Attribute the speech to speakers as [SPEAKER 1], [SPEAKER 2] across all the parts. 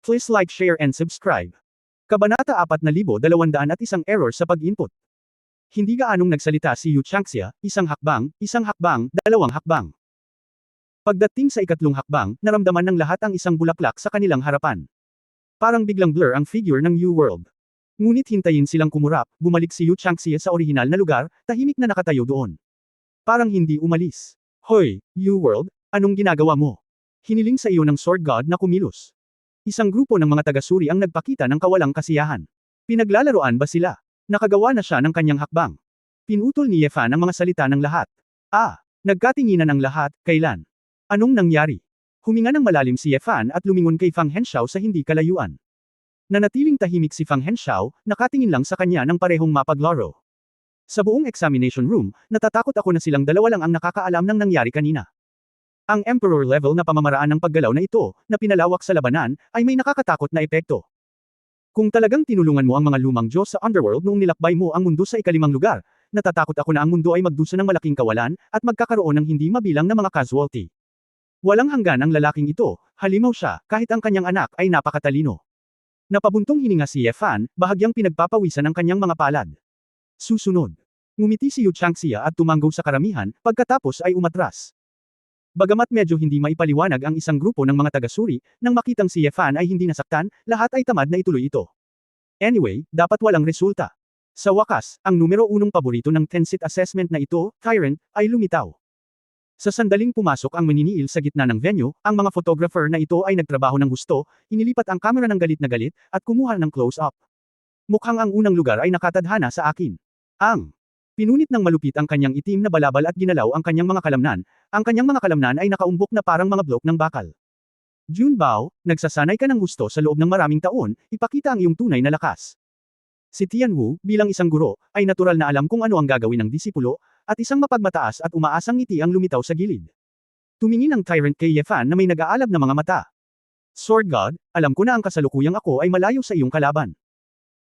[SPEAKER 1] Please like, share and subscribe. Kabanata 4201 error sa pag-input. Hindi gaanong nagsalita si Yu Changxia, isang hakbang, dalawang hakbang. Pagdating sa ikatlong hakbang, naramdaman ng lahat ang isang bulaklak sa kanilang harapan. Parang biglang blur ang figure ng Yu World. Ngunit hintayin silang kumurap, bumalik si Yu Changxia sa orihinal na lugar, tahimik na nakatayo doon. Parang hindi umalis. Hoy, Yu World, anong ginagawa mo? Hiniling sa iyo ng Sword God na kumilos. Isang grupo ng mga taga-suri ang nagpakita ng kawalang kasiyahan. Pinaglalaroan ba sila? Nakagawa na siya ng kanyang hakbang. Pinutol ni Ye Fan ang mga salita ng lahat. Nagkatinginan ang lahat, kailan? Anong nangyari? Huminga ng malalim si Ye Fan at lumingon kay Fang Henxiao sa hindi kalayuan. Nanatiling tahimik si Fang Henxiao, nakatingin lang sa kanya ng parehong mapaglaro. Sa buong examination room, natatakot ako na silang dalawa lang ang nakakaalam ng nangyari kanina. Ang Emperor level na pamamaraan ng paggalaw na ito, na pinalawak sa labanan, ay may nakakatakot na epekto. Kung talagang tinulungan mo ang mga lumang Diyos sa Underworld noong nilakbay mo ang mundo sa ikalimang lugar, natatakot ako na ang mundo ay magdusa ng malaking kawalan, at magkakaroon ng hindi mabilang na mga casualty. Walang hanggan ang lalaking ito, halimaw siya, kahit ang kanyang anak ay napakatalino. Napabuntong hininga si Ye Fan, bahagyang pinagpapawisan ang kanyang mga palad. Susunod. Ngumiti si Yu Changxia at tumanggo sa karamihan, pagkatapos ay umatras. Bagamat medyo hindi maipaliwanag ang isang grupo ng mga taga-suri, nang makitang si Ye Fan ay hindi nasaktan, lahat ay tamad na ituloy ito. Anyway, dapat walang resulta. Sa wakas, ang numero 1 paborito ng Tensit assessment na ito, Tyrant, ay lumitaw. Sa sandaling pumasok ang maniniil sa gitna ng venue, ang mga photographer na ito ay nagtrabaho ng gusto, inilipat ang kamera ng galit na galit, at kumuha ng close-up. Mukhang ang unang lugar ay nakatadhana sa akin. Pinunit ng malupit ang kanyang itim na balabal at ginalaw ang kanyang mga kalamnan. Ang kanyang mga kalamnan ay nakaumbok na parang mga blok ng bakal. Junbao, nagsasanay ka ng gusto sa loob ng maraming taon, ipakita ang iyong tunay na lakas. Si Tianwu, bilang isang guro, ay natural na alam kung ano ang gagawin ng disipulo, at isang mapagmataas at umaasang ngiti ang lumitaw sa gilid. Tumingin ang Tyrant kay Ye Fan na may nag-aalab na mga mata. Sword God, alam ko na ang kasalukuyang ako ay malayo sa iyong kalaban.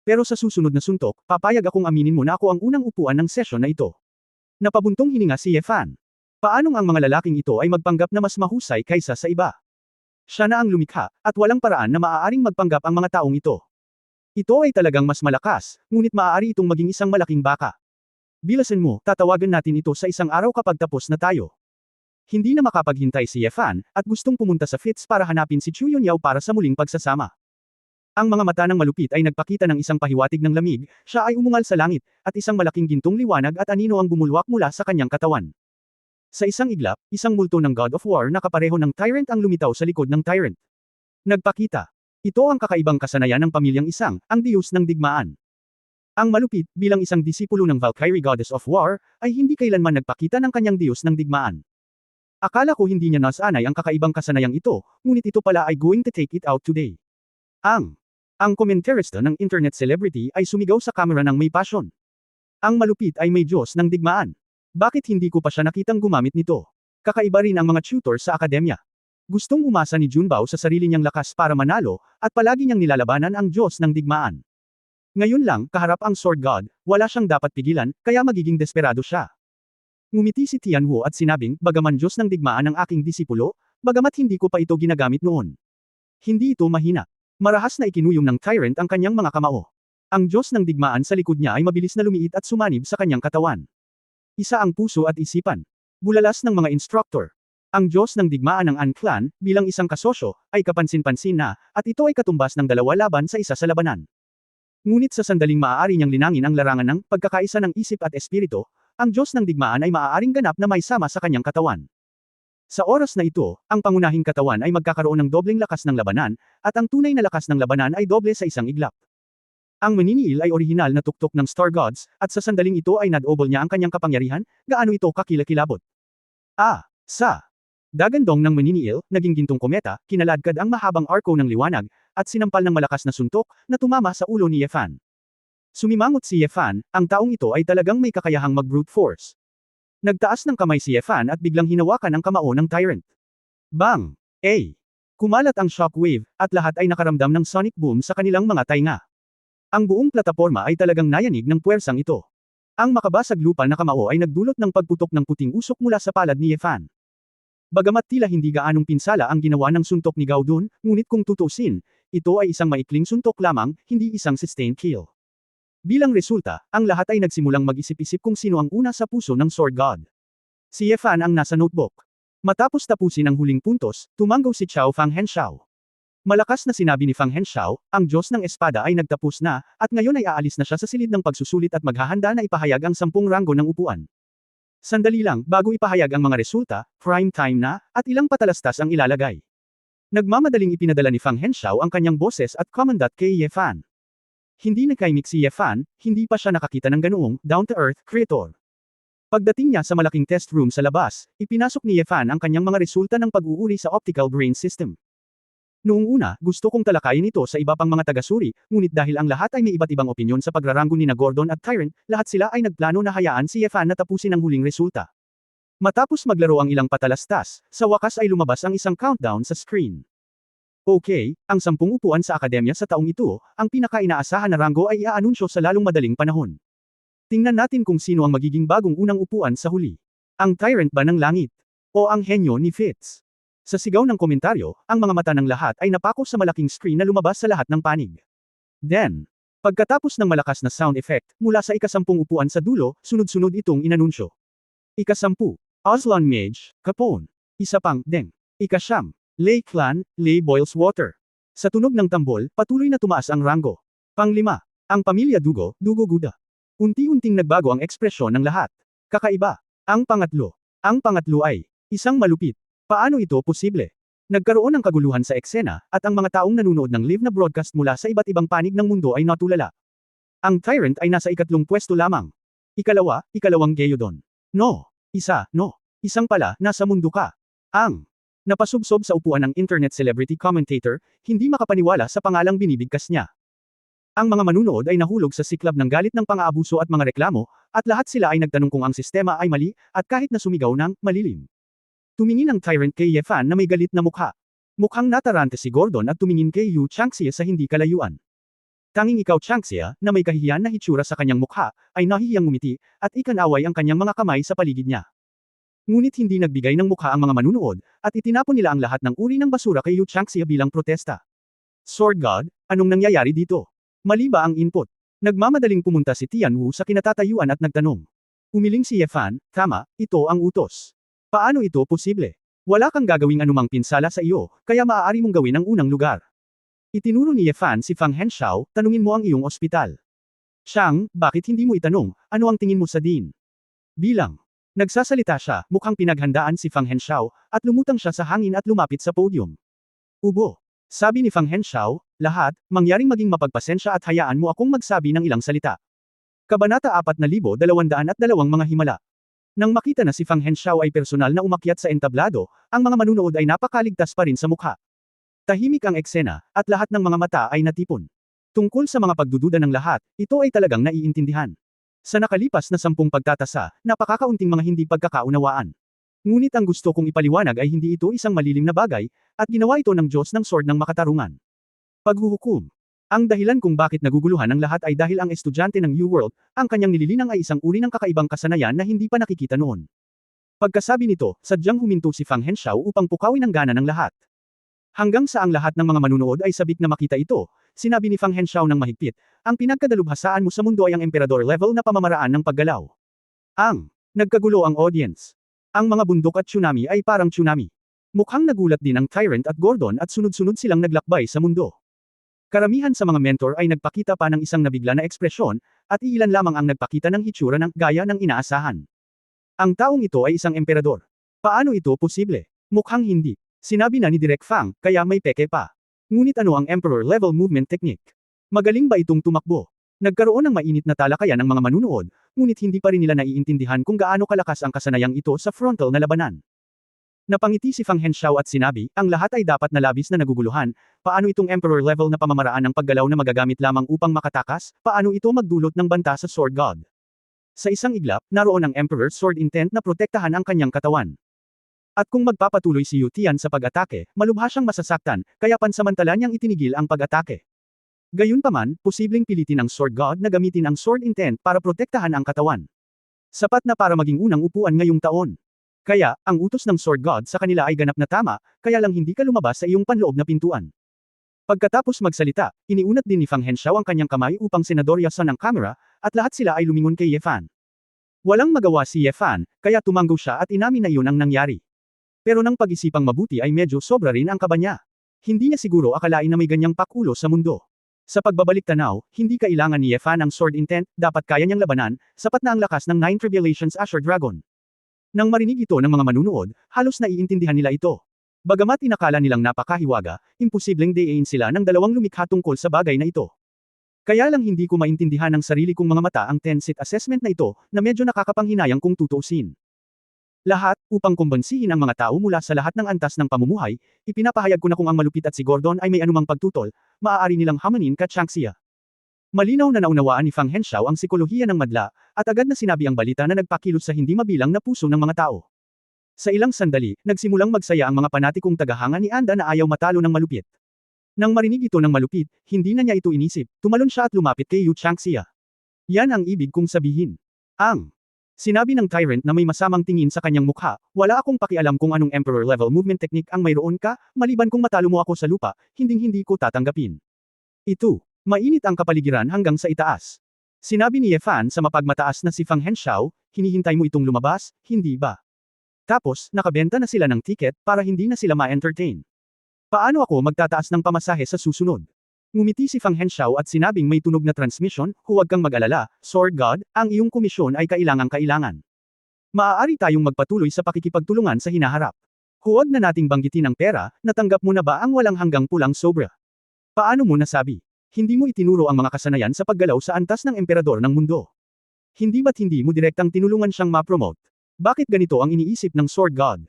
[SPEAKER 1] Pero sa susunod na suntok, papayag akong aminin mo na ako ang unang upuan ng sesyon na ito. Napabuntong hininga si Ye Fan. Paanong ang mga lalaking ito ay magpanggap na mas mahusay kaysa sa iba? Siya na ang lumikha, at walang paraan na maaaring magpanggap ang mga taong ito. Ito ay talagang mas malakas, ngunit maaari itong maging isang malaking baka. Bilasan mo, tatawagan natin ito sa isang araw kapag tapos na tayo. Hindi na makapaghintay si Ye Fan, at gustong pumunta sa Fitz para hanapin si Chu Yunyao para sa muling pagsasama. Ang mga mata ng malupit ay nagpakita ng isang pahiwatig ng lamig, siya ay umungal sa langit, at isang malaking gintong liwanag at anino ang bumulwak mula sa kanyang katawan. Sa isang iglap, isang multo ng God of War na kapareho ng Tyrant ang lumitaw sa likod ng Tyrant. Nagpakita. Ito ang kakaibang kasanayan ng pamilyang isang, ang Diyos ng digmaan. Ang malupit, bilang isang disipulo ng Valkyrie Goddess of War, ay hindi kailanman nagpakita ng kanyang Diyos ng digmaan. Akala ko hindi niya nasanay ang kakaibang kasanayang ito, ngunit ito pala ay going to take it out today. Ang komentarista ng internet celebrity ay sumigaw sa kamera ng may passion. Ang malupit ay may Diyos ng digmaan. Bakit hindi ko pa siya nakitang gumamit nito? Kakaiba rin ang mga tutor sa akademya. Gustong umasa ni Junbao sa sarili niyang lakas para manalo, at palagi niyang nilalabanan ang Diyos ng digmaan. Ngayon lang, kaharap ang Sword God, wala siyang dapat pigilan, kaya magiging desperado siya. Ngumiti si Tianwu at sinabing, bagaman Diyos ng digmaan ang aking disipulo, bagamat hindi ko pa ito ginagamit noon. Hindi ito mahina. Marahas na ikinuyom ng Tyrant ang kanyang mga kamao. Ang Diyos ng digmaan sa likod niya ay mabilis na lumiit at sumanib sa kanyang katawan. Isa ang puso at isipan. Bulalas ng mga instructor. Ang Diyos ng digmaan ng An Clan, bilang isang kasosyo, ay kapansin-pansin na, at ito ay katumbas ng dalawa laban sa isa sa labanan. Ngunit sa sandaling maaari niyang linangin ang larangan ng pagkakaisa ng isip at espiritu, ang Diyos ng digmaan ay maaaring ganap na may sama sa kanyang katawan. Sa oras na ito, ang pangunahing katawan ay magkakaroon ng dobleng lakas ng labanan, at ang tunay na lakas ng labanan ay doble sa isang iglap. Ang maniniil ay orihinal na tuktok ng Star Gods, at sa sandaling ito ay nadobol niya ang kanyang kapangyarihan, gaano ito kakilakilabot. Sa dagandong ng maniniil, naging gintong kometa, kinaladkad ang mahabang arko ng liwanag, at sinampal ng malakas na suntok, na tumama sa ulo ni Ye Fan. Sumimangot si Ye Fan, ang taong ito ay talagang may kakayahang mag-brute force. Nagtaas ng kamay si Ye Fan at biglang hinawakan ang kamao ng Tyrant. Bang! Kumalat ang shockwave, at lahat ay nakaramdam ng sonic boom sa kanilang mga tainga. Ang buong plataporma ay talagang nayanig ng puwersang ito. Ang makabasag lupa na kamao ay nagdulot ng pagputok ng puting usok mula sa palad ni Ye Fan. Bagamat tila hindi gaanong pinsala ang ginawa ng suntok ni Gao Dun, ngunit kung tutusin, ito ay isang maikling suntok lamang, hindi isang sustained kill. Bilang resulta, ang lahat ay nagsimulang mag-isip-isip kung sino ang una sa puso ng Sword God. Si Ye Fan ang nasa notebook. Matapos tapusin ang huling puntos, tumango si Chao Fang Henshao. Malakas na sinabi ni Fang Henshao, ang Diyos ng Espada ay nagtapos na, at ngayon ay aalis na siya sa silid ng pagsusulit at maghahanda na ipahayag ang 10 ranggo ng upuan. Sandali lang, bago ipahayag ang mga resulta, prime time na, at ilang patalastas ang ilalagay. Nagmamadaling ipinadala ni Fang Henshao ang kanyang boses at commandant kay Ye Fan. Hindi nagkaimik si Ye Fan, hindi pa siya nakakita ng ganoong, down-to-earth, creator. Pagdating niya sa malaking test room sa labas, ipinasok ni Ye Fan ang kanyang mga resulta ng pag-uuri sa optical brain system. Noong una, gusto kong talakayin ito sa iba pang mga tagasuri, ngunit dahil ang lahat ay may iba't ibang opinyon sa pagraranggo ni na Gordon at Tyrant, lahat sila ay nagplano na hayaan si Ye Fan na tapusin ang huling resulta. Matapos maglaro ang ilang patalastas, sa wakas ay lumabas ang isang countdown sa screen. Okay, ang 10 upuan sa akademya sa taong ito, ang pinaka-inaasahan na ranggo ay iaanunsyo sa lalong madaling panahon. Tingnan natin kung sino ang magiging bagong unang upuan sa huli. Ang Tyrant ba ng langit? O ang henyo ni Fitz? Sa sigaw ng komentaryo, ang mga mata ng lahat ay napako sa malaking screen na lumabas sa lahat ng panig. Then, pagkatapos ng malakas na sound effect, mula sa ika-10 upuan sa dulo, sunod-sunod itong inanunsyo. Ika-10, Aslan Mage, Capone. Isa pang, Deng. Ika-9, Lei Clan, Lei Boils Water. Sa tunog ng tambol, patuloy na tumaas ang ranggo. Pang-5, ang Pamilya Dugo, Dugo Guda. Unti-unting nagbago ang ekspresyon ng lahat. Kakaiba. Ang pangatlo ay, isang malupit. Paano ito posible? Nagkaroon ng kaguluhan sa eksena, at ang mga taong nanunood ng live na broadcast mula sa iba't ibang panig ng mundo ay natulala. Ang Tyrant ay nasa ika-3 pwesto lamang. Ikalawang Geodon. No. Isang pala, nasa mundo ka. Ang napasubsob sa upuan ng internet celebrity commentator, hindi makapaniwala sa pangalang binibigkas niya. Ang mga manunood ay nahulog sa siklab ng galit ng pang-aabuso at mga reklamo, at lahat sila ay nagtanong kung ang sistema ay mali, at kahit na sumigaw ng malilim. Tumingin ang Tyrant kay Ye Fan na may galit na mukha. Mukhang natarante si Gordon at tumingin kay Yu Changxia sa hindi kalayuan. Tanging ikaw Changxia, na may kahihiyan na hitsura sa kanyang mukha, ay nahihiyang ngumiti, at ikanaway ang kanyang mga kamay sa paligid niya. Ngunit hindi nagbigay ng mukha ang mga manunood, at itinapon nila ang lahat ng uri ng basura kay Yu Changxia bilang protesta. Sword God, anong nangyayari dito? Mali ba ang input? Nagmamadaling pumunta si Tian Wu sa kinatatayuan at nagtanong. Umiling si Ye Fan, tama, ito ang utos. Paano ito posible? Wala kang gagawing anumang pinsala sa iyo, kaya maaari mong gawin ang unang lugar. Itinuro ni Ye Fan si Fang Henshao, tanungin mo ang iyong ospital. Chang, bakit hindi mo itanong, ano ang tingin mo sa Dean? Bilang nagsasalita siya, mukhang pinaghandaan si Fang Henshao, at lumutang siya sa hangin at lumapit sa podium. Ubo. Sabi ni Fang Henshao, lahat, mangyaring maging mapagpasensya at hayaan mo akong magsabi ng ilang salita. Kabanata 4202 mga himala. Nang makita na si Fang Henshao ay personal na umakyat sa entablado, ang mga manunood ay napakaligtas pa rin sa mukha. Tahimik ang eksena, at lahat ng mga mata ay natipon. Tungkol sa mga pagdududa ng lahat, ito ay talagang naiintindihan. Sa nakalipas na 10 pagtatasa, napakakaunting mga hindi pagkakaunawaan. Ngunit ang gusto kong ipaliwanag ay hindi ito isang malilim na bagay, at ginawa ito ng Diyos ng Sword ng makatarungan. Paghuhukom. Ang dahilan kung bakit naguguluhan ang lahat ay dahil ang estudyante ng New World, ang kanyang nililinang ay isang uri ng kakaibang kasanayan na hindi pa nakikita noon. Pagkasabi nito, sadyang huminto si Fang Henshao upang pukawin ang gana ng lahat. Hanggang sa ang lahat ng mga manunood ay sabik na makita ito, sinabi ni Fang Henshao ng mahigpit, ang pinagkadalubhasaan mo sa mundo ay ang emperador level na pamamaraan ng paggalaw. Nagkagulo ang audience. Ang mga bundok at tsunami ay parang tsunami. Mukhang nagulat din ang Tyrant at Gordon at sunod-sunod silang naglakbay sa mundo. Karamihan sa mga mentor ay nagpakita pa ng isang nabigla na ekspresyon, at iilan lamang ang nagpakita ng hitsura ng gaya ng inaasahan. Ang taong ito ay isang emperador. Paano ito posible? Mukhang hindi. Sinabi na ni Direk Fang, kaya may peke pa. Ngunit ano ang emperor-level movement technique? Magaling ba itong tumakbo? Nagkaroon ng mainit na talakayan ng mga manunood, ngunit hindi pa rin nila naiintindihan kung gaano kalakas ang kasanayang ito sa frontal na labanan. Napangiti si Fang Henshao at sinabi, ang lahat ay dapat na labis na naguguluhan, paano itong emperor-level na pamamaraan ng paggalaw na magagamit lamang upang makatakas, paano ito magdulot ng banta sa Sword God? Sa isang iglap, naroon ang Emperor's Sword intent na protektahan ang kanyang katawan. At kung magpapatuloy si Yu Tian sa pag-atake, malubha siyang masasaktan, kaya pansamantala niyang itinigil ang pag-atake. Gayunpaman, posibleng pilitin ang Sword God na gamitin ang Sword intent para protektahan ang katawan. Sapat na para maging unang upuan ngayong taon. Kaya, ang utos ng Sword God sa kanila ay ganap na tama, kaya lang hindi ka lumabas sa iyong panloob na pintuan. Pagkatapos magsalita, iniunat din ni Fang Henshaw ang kanyang kamay upang senadoryasan ang kamera, at lahat sila ay lumingon kay Ye Fan. Walang magawa si Ye Fan, kaya tumango siya at inamin na iyon ang nangyari. Pero nang pag-isipang mabuti ay medyo sobra rin ang kaba niya. Hindi niya siguro akalain na may ganyang pakulo sa mundo. Sa pagbabalik tanaw, hindi kailangan ni Ye Fan ang sword intent, dapat kaya niyang labanan, sapat na ang lakas ng Nine Tribulations Azure Dragon. Nang marinig ito ng mga manunood, halos naiintindihan nila ito. Bagamat inakala nilang napakahiwaga, imposibleng dayain sila ng dalawang lumikha tungkol sa bagay na ito. Kaya lang hindi ko maintindihan ng sarili kong mga mata ang 10-sit assessment na ito, na medyo nakakapanghinayang kung tutuusin. Lahat, upang kumbansihin ang mga tao mula sa lahat ng antas ng pamumuhay, ipinapahayag ko na kung ang malupit at si Gordon ay may anumang pagtutol, maaari nilang hamanin ka Changxia. Malinaw na naunawaan ni Fang Henshaw ang sikolohiya ng madla, at agad na sinabi ang balita na nagpakilos sa hindi mabilang na puso ng mga tao. Sa ilang sandali, nagsimulang magsaya ang mga panatikong tagahanga ni Anda na ayaw matalo ng malupit. Nang marinig ito ng malupit, hindi na niya ito inisip, tumalon siya at lumapit kay Yu Changxia. Yan ang ibig kong sabihin. Sinabi ng tyrant na may masamang tingin sa kanyang mukha, wala akong pakialam kung anong emperor-level movement technique ang mayroon ka, maliban kung matalo mo ako sa lupa, hinding-hindi ko tatanggapin. Mainit ang kapaligiran hanggang sa itaas. Sinabi ni Ye Fan sa mapagmataas na si Fang Henshaw, hinihintay mo itong lumabas, hindi ba? Tapos, nakabenta na sila ng ticket para hindi na sila ma-entertain. Paano ako magtataas ng pamasahe sa susunod? Ngumiti si Fang Henshaw at sinabing may tunog na transmission, huwag kang mag-alala, Sword God, ang iyong komisyon ay kailangang-kailangan. Maaari tayong magpatuloy sa pakikipagtulungan sa hinaharap. Huwag na nating banggitin ang pera, natanggap mo na ba ang walang hanggang pulang sobra? Paano mo nasabi? Hindi mo itinuro ang mga kasanayan sa paggalaw sa antas ng emperador ng mundo. Hindi ba't hindi mo direktang tinulungan siyang ma-promote? Bakit ganito ang iniisip ng Sword God?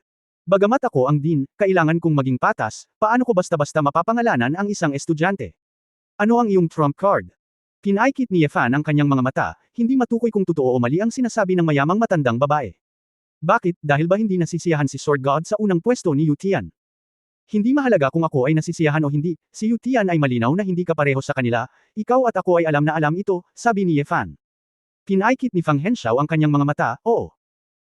[SPEAKER 1] Bagamat ako ang dean, kailangan kong maging patas, paano ko basta-basta mapapangalanan ang isang estudyante? Ano ang iyong trump card? Pinaikit ni Ye Fan ang kanyang mga mata, hindi matukoy kung totoo o mali ang sinasabi ng mayamang matandang babae. Bakit, dahil ba hindi nasisiyahan si Sword God sa unang pwesto ni Yu Tian? Hindi mahalaga kung ako ay nasisiyahan o hindi, si Yu Tian ay malinaw na hindi kapareho sa kanila, ikaw at ako ay alam na alam ito, sabi ni Ye Fan. Pinaikit ni Fang Henshaw ang kanyang mga mata, oo.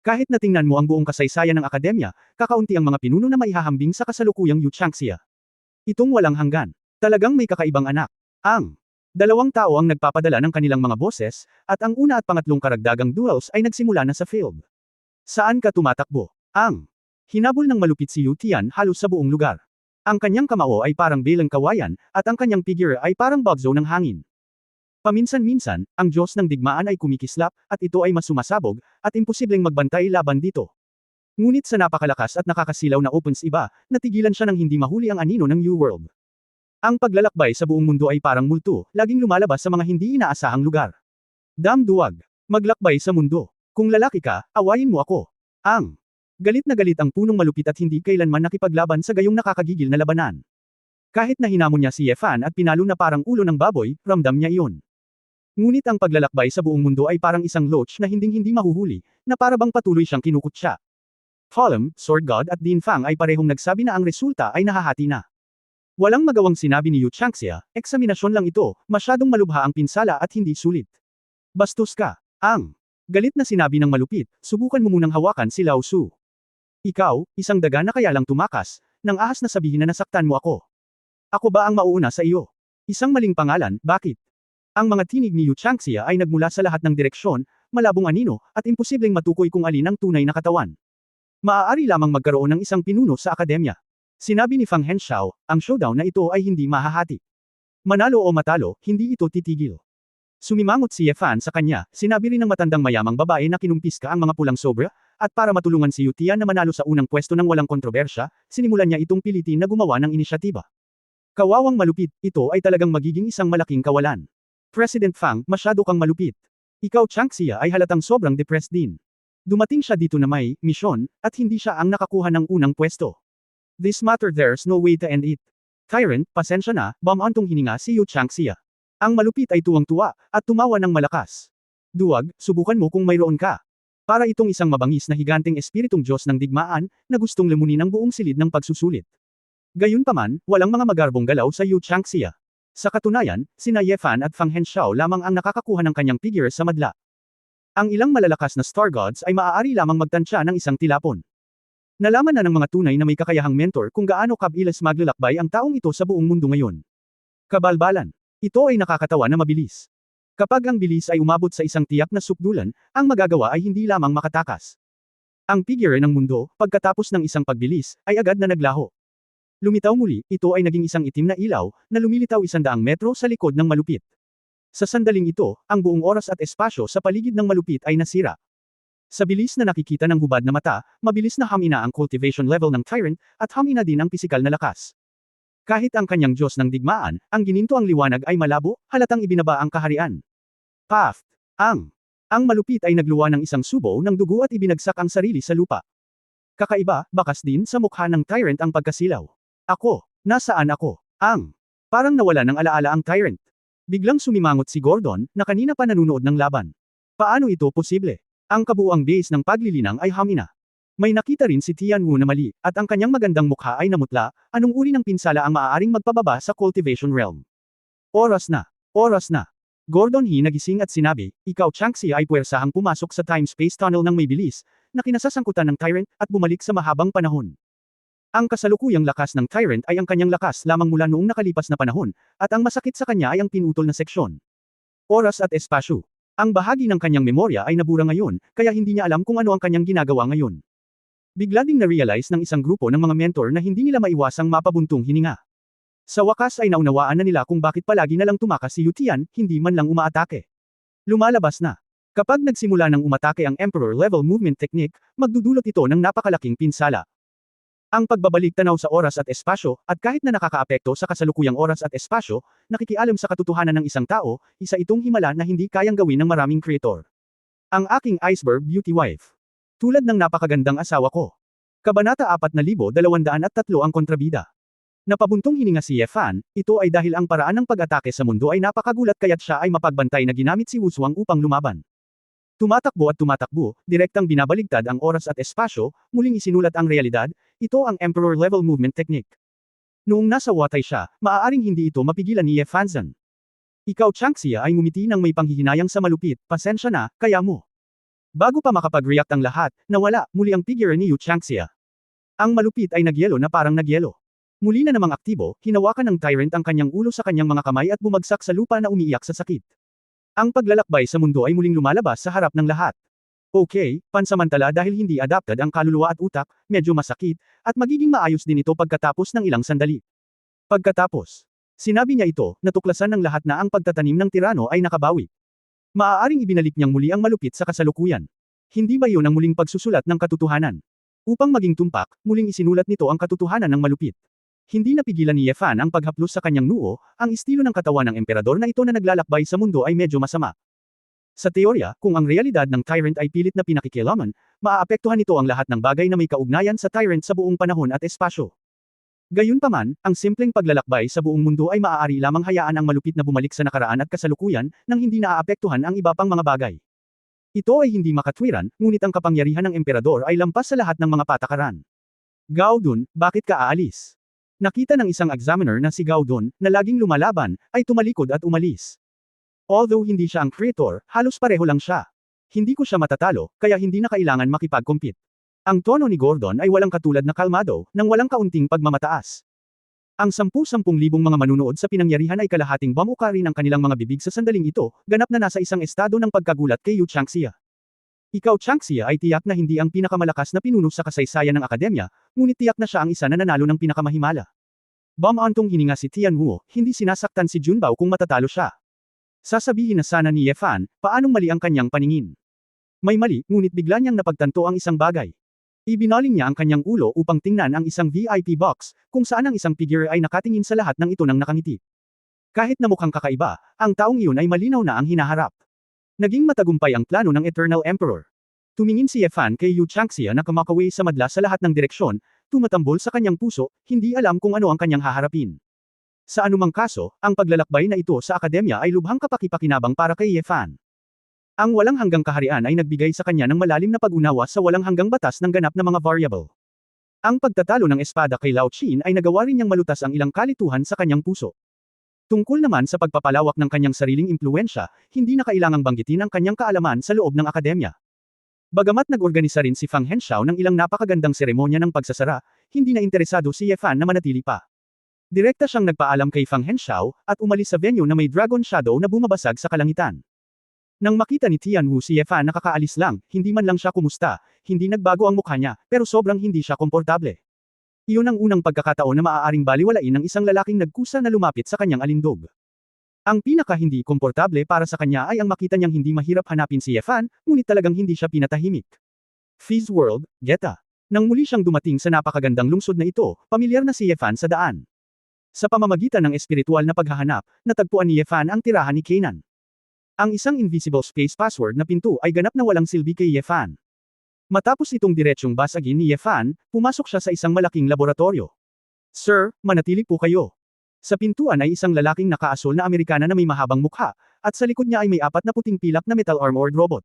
[SPEAKER 1] Kahit na tingnan mo ang buong kasaysayan ng akademya, kakaunti ang mga pinuno na maihahambing sa kasalukuyang Yu Changxia. Itong walang hanggan. Talagang may kakaibang anak. Dalawang tao ang nagpapadala ng kanilang mga boses, at ang una at pangatlong karagdagang duels ay nagsimula na sa field. Saan ka tumatakbo? Hinabol ng malupit si Yu Tian halos sa buong lugar. Ang kanyang kamao ay parang belang kawayan, at ang kanyang figure ay parang bugzo ng hangin. Paminsan-minsan, ang Diyos ng digmaan ay kumikislap, at ito ay mas sumasabog, at imposibleng magbantay laban dito. Ngunit sa napakalakas at nakakasilaw na opens iba, natigilan siya ng hindi mahuli ang anino ng New World. Ang paglalakbay sa buong mundo ay parang multo, laging lumalabas sa mga hindi inaasahang lugar. Damduwag. Maglakbay sa mundo. Kung lalaki ka, awayin mo ako. Galit na galit ang punong malupit at hindi kailanman nakipaglaban sa gayong nakakagigil na labanan. Kahit na hinamon niya si Ye Fan at pinalo na parang ulo ng baboy, ramdam niya iyon. Ngunit ang paglalakbay sa buong mundo ay parang isang loach na hinding-hindi mahuhuli, na para bang patuloy siyang kinukutya. Falem, Sword God at Din Fang ay parehong nagsabi na ang resulta ay nahahati na. Walang magawang sinabi ni Yu Changxia, eksaminasyon lang ito, masyadong malubha ang pinsala at hindi sulit. Bastos ka. Galit na sinabi ng malupit, subukan mo munang hawakan si Lao Su. Ikaw, isang daga na kaya lang tumakas, nang ahas na sabihin na nasaktan mo ako. Ako ba ang mauuna sa iyo? Isang maling pangalan, bakit? Ang mga tinig ni Yu Changxia ay nagmula sa lahat ng direksyon, malabong anino, at imposibleng matukoy kung alin ang tunay na katawan. Maaari lamang magkaroon ng isang pinuno sa akademya. Sinabi ni Fang Henshaw, ang showdown na ito ay hindi mahahati. Manalo o matalo, hindi ito titigil. Sumimangot si Ye Fan sa kanya, sinabi rin ng matandang mayamang babae na kinumpiska ang mga pulang sobra, at para matulungan si Yu Tian na manalo sa unang pwesto ng walang kontrobersya, sinimulan niya itong pilitin na gumawa ng inisyatiba. Kawawang malupit, ito ay talagang magiging isang malaking kawalan. President Fang, masyado kang malupit. Ikaw Changxia ay halatang sobrang depressed din. Dumating siya dito na may misyon, at hindi siya ang nakakuha ng unang pwesto. This matter there's no way to end it. Tyrant, pasensya na, bamantong hininga si Yu Changxia. Ang malupit ay tuwang-tuwa, at tumawa ng malakas. Duwag, subukan mo kung mayroon ka. Para itong isang mabangis na higanteng espiritong Diyos ng digmaan, na gustong lemunin ang buong silid ng pagsusulit. Gayunpaman, walang mga magarbong galaw sa Yu Changxia. Sa katunayan, sina Ye Fan at Fang Henshaw lamang ang nakakakuha ng kanyang figure sa madla. Ang ilang malalakas na Star Gods ay maaari lamang magtansya ng isang tilapon. Nalaman na ng mga tunay na may kakayahang mentor kung gaano kabilis maglalakbay ang taong ito sa buong mundo ngayon. Kabalbalan. Ito ay nakakatawa na mabilis. Kapag ang bilis ay umabot sa isang tiyak na sukdulan, ang magagawa ay hindi lamang makatakas. Ang figure ng mundo, pagkatapos ng isang pagbilis, ay agad na naglaho. Lumitaw muli, ito ay naging isang itim na ilaw, na lumilitaw 100 metro sa likod ng malupit. Sa sandaling ito, ang buong oras at espasyo sa paligid ng malupit ay nasira. Sa bilis na nakikita ng hubad na mata, mabilis na hamina ang cultivation level ng Tyrant, at hamina din ang pisikal na lakas. Kahit ang kanyang Diyos ng digmaan, ang gininto ang liwanag ay malabo, halatang ibinaba ang kaharian. Paft. Ang malupit ay nagluwa ng isang subo ng dugo at ibinagsak ang sarili sa lupa. Kakaiba, bakas din sa mukha ng Tyrant ang pagkasilaw. Ako, nasaan ako? Parang nawala ng alaala ang Tyrant. Biglang sumimangot si Gordon, na kanina pa nanunood ng laban. Paano ito posible? Ang kabuuang base ng paglilinang ay hamina. May nakita rin si Tianwu na mali, at ang kanyang magandang mukha ay namutla. Anong uri ng pinsala ang maaaring magpababa sa cultivation realm? Oras na. Oras na. Gordon nagising at sinabi, ikaw Changxia ay puwersahang pumasok sa time-space tunnel ng may bilis, na kinasasangkutan ng Tyrant, at bumalik sa mahabang panahon. Ang kasalukuyang lakas ng Tyrant ay ang kanyang lakas lamang mula noong nakalipas na panahon, at ang masakit sa kanya ay ang pinutol na seksyon. Oras at espasyo. Ang bahagi ng kanyang memorya ay nabura ngayon, kaya hindi niya alam kung ano ang kanyang ginagawa ngayon. Bigla ding na-realize ng isang grupo ng mga mentor na hindi nila maiwasang mapabuntong hininga. Sa wakas ay naunawaan na nila kung bakit palagi na lang tumakas si Yu Tian, hindi man lang umaatake. Lumalabas na. Kapag nagsimula ng umatake ang Emperor-level movement technique, magdudulot ito ng napakalaking pinsala. Ang pagbabalik tanaw sa oras at espasyo, at kahit na nakakaapekto sa kasalukuyang oras at espasyo, nakikialam sa katotohanan ng isang tao, isa itong himala na hindi kayang gawin ng maraming creator. Ang aking iceberg beauty wife. Tulad ng napakagandang asawa ko. Kabanata 4203 ang kontrabida. Napabuntong hininga si Ye Fan, ito ay dahil ang paraan ng pag-atake sa mundo ay napakagulat kaya't siya ay mapagbantay na ginamit si Wu Zuang upang lumaban. Tumatakbo at tumatakbo, direktang binabaligtad ang oras at espasyo, muling isinulat ang realidad, ito ang Emperor-level movement technique. Noong nasa watay siya, maaaring hindi ito mapigilan ni Ye Fanzan. Ikaw Changxia ay ngumiti ng may panghihinayang sa malupit, pasensya na, kaya mo. Bago pa makapag-react ang lahat, nawala, muli ang figure ni Yu Changxia. Ang malupit ay nagyelo na parang nagyelo. Muli na namang aktibo, hinawakan ng Tyrant ang kanyang ulo sa kanyang mga kamay at bumagsak sa lupa na umiiyak sa sakit. Ang paglalakbay sa mundo ay muling lumalabas sa harap ng lahat. Okay, pansamantala dahil hindi adapted ang kaluluwa at utak, medyo masakit, at magiging maayos din ito pagkatapos ng ilang sandali. Pagkatapos, sinabi niya ito, natuklasan ng lahat na ang pagtatanim ng tirano ay nakabawi. Maaaring ibinalik niyang muli ang malupit sa kasalukuyan. Hindi ba iyon ang muling pagsusulat ng katotohanan? Upang maging tumpak, muling isinulat nito ang katotohanan ng malupit. Hindi napigilan ni Ye Fan ang paghaplos sa kanyang noo, ang estilo ng katawan ng emperador na ito na naglalakbay sa mundo ay medyo masama. Sa teorya, kung ang realidad ng Tyrant ay pilit na pinakikialaman, maaapektuhan nito ang lahat ng bagay na may kaugnayan sa Tyrant sa buong panahon at espasyo. Gayunpaman, ang simpleng paglalakbay sa buong mundo ay maaari lamang hayaan ang malupit na bumalik sa nakaraan at kasalukuyan, nang hindi naaapektuhan ang iba pang mga bagay. Ito ay hindi makatwiran, ngunit ang kapangyarihan ng emperador ay lampas sa lahat ng mga patakaran. Gao Dun, bakit ka aalis? Nakita ng isang examiner na si Gao Dun, na laging lumalaban, ay tumalikod at umalis. Although hindi siya ang creator, halos pareho lang siya. Hindi ko siya matatalo, kaya hindi na kailangan makipag-compete. Ang tono ni Gordon ay walang katulad na kalmado, nang walang kaunting pagmamataas. Ang 10,000 mga manunood sa pinangyarihan ay kalahating bumukari ng kanilang mga bibig sa sandaling ito, ganap na nasa isang estado ng pagkagulat kay Yu Changxia. Ikaw Changxia ay tiyak na hindi ang pinakamalakas na pinuno sa kasaysayan ng akademya, ngunit tiyak na siya ang isa na nanalo ng pinakamahimala. Bumantong hininga si Tianwu, hindi sinasaktan si Junbao kung matatalo siya. Sasabihin na sana ni Ye Fan, paanong mali ang kanyang paningin. May mali, ngunit bigla niyang napagtanto ang isang bagay. Ibinaling niya ang kanyang ulo upang tingnan ang isang VIP box, kung saan ang isang figure ay nakatingin sa lahat ng ito nang nakangiti. Kahit na mukhang kakaiba, ang taong iyon ay malinaw na ang hinaharap. Naging matagumpay ang plano ng Eternal Emperor. Tumingin si Ye Fan kay Yu Changxia na kumakaway sa madla sa lahat ng direksyon, tumatambol sa kanyang puso, hindi alam kung ano ang kanyang haharapin. Sa anumang kaso, ang paglalakbay na ito sa akademya ay lubhang kapakipakinabang para kay Ye Fan. Ang walang hanggang kaharian ay nagbigay sa kanya ng malalim na pag-unawa sa walang hanggang batas ng ganap na mga variable. Ang pagtatalo ng espada kay Lao Qin ay nagawa rin niyang malutas ang ilang kalituhan sa kanyang puso. Tungkol naman sa pagpapalawak ng kanyang sariling impluensya, hindi na kailangang banggitin ang kanyang kaalaman sa loob ng akademya. Bagamat nag-organisa rin si Fang Henshaw ng ilang napakagandang seremonya ng pagsasara, hindi na interesado si Ye Fan na manatili pa. Direkta siyang nagpaalam kay Fang Henshaw, at umalis sa venue na may dragon shadow na bumabasag sa kalangitan. Nang makita ni Tianwu si Ye Fan nakakaalis lang, hindi man lang siya kumusta, hindi nagbago ang mukha niya, pero sobrang hindi siya komportable. Iyon ang unang pagkakataon na maaaring baliwalain ng isang lalaking nagkusa na lumapit sa kanyang alindog. Ang pinaka hindi komportable para sa kanya ay ang makita niyang hindi mahirap hanapin si Ye Fan, ngunit talagang hindi siya pinatahimik. Fizz World, Geta. Nang muli siyang dumating sa napakagandang lungsod na ito, pamilyar na si Ye Fan sa daan. Sa pamamagitan ng espiritual na paghahanap, natagpuan ni Ye Fan ang tirahan ni Kanan. Ang isang invisible space password na pinto ay ganap na walang silbi kay Ye Fan. Matapos itong diretsyong basagin ni Ye Fan, pumasok siya sa isang malaking laboratorio. Sir, manatili po kayo. Sa pintuan ay isang lalaking nakaasol na Amerikana na may mahabang mukha, at sa likod niya ay may apat na puting pilak na metal-armored robot.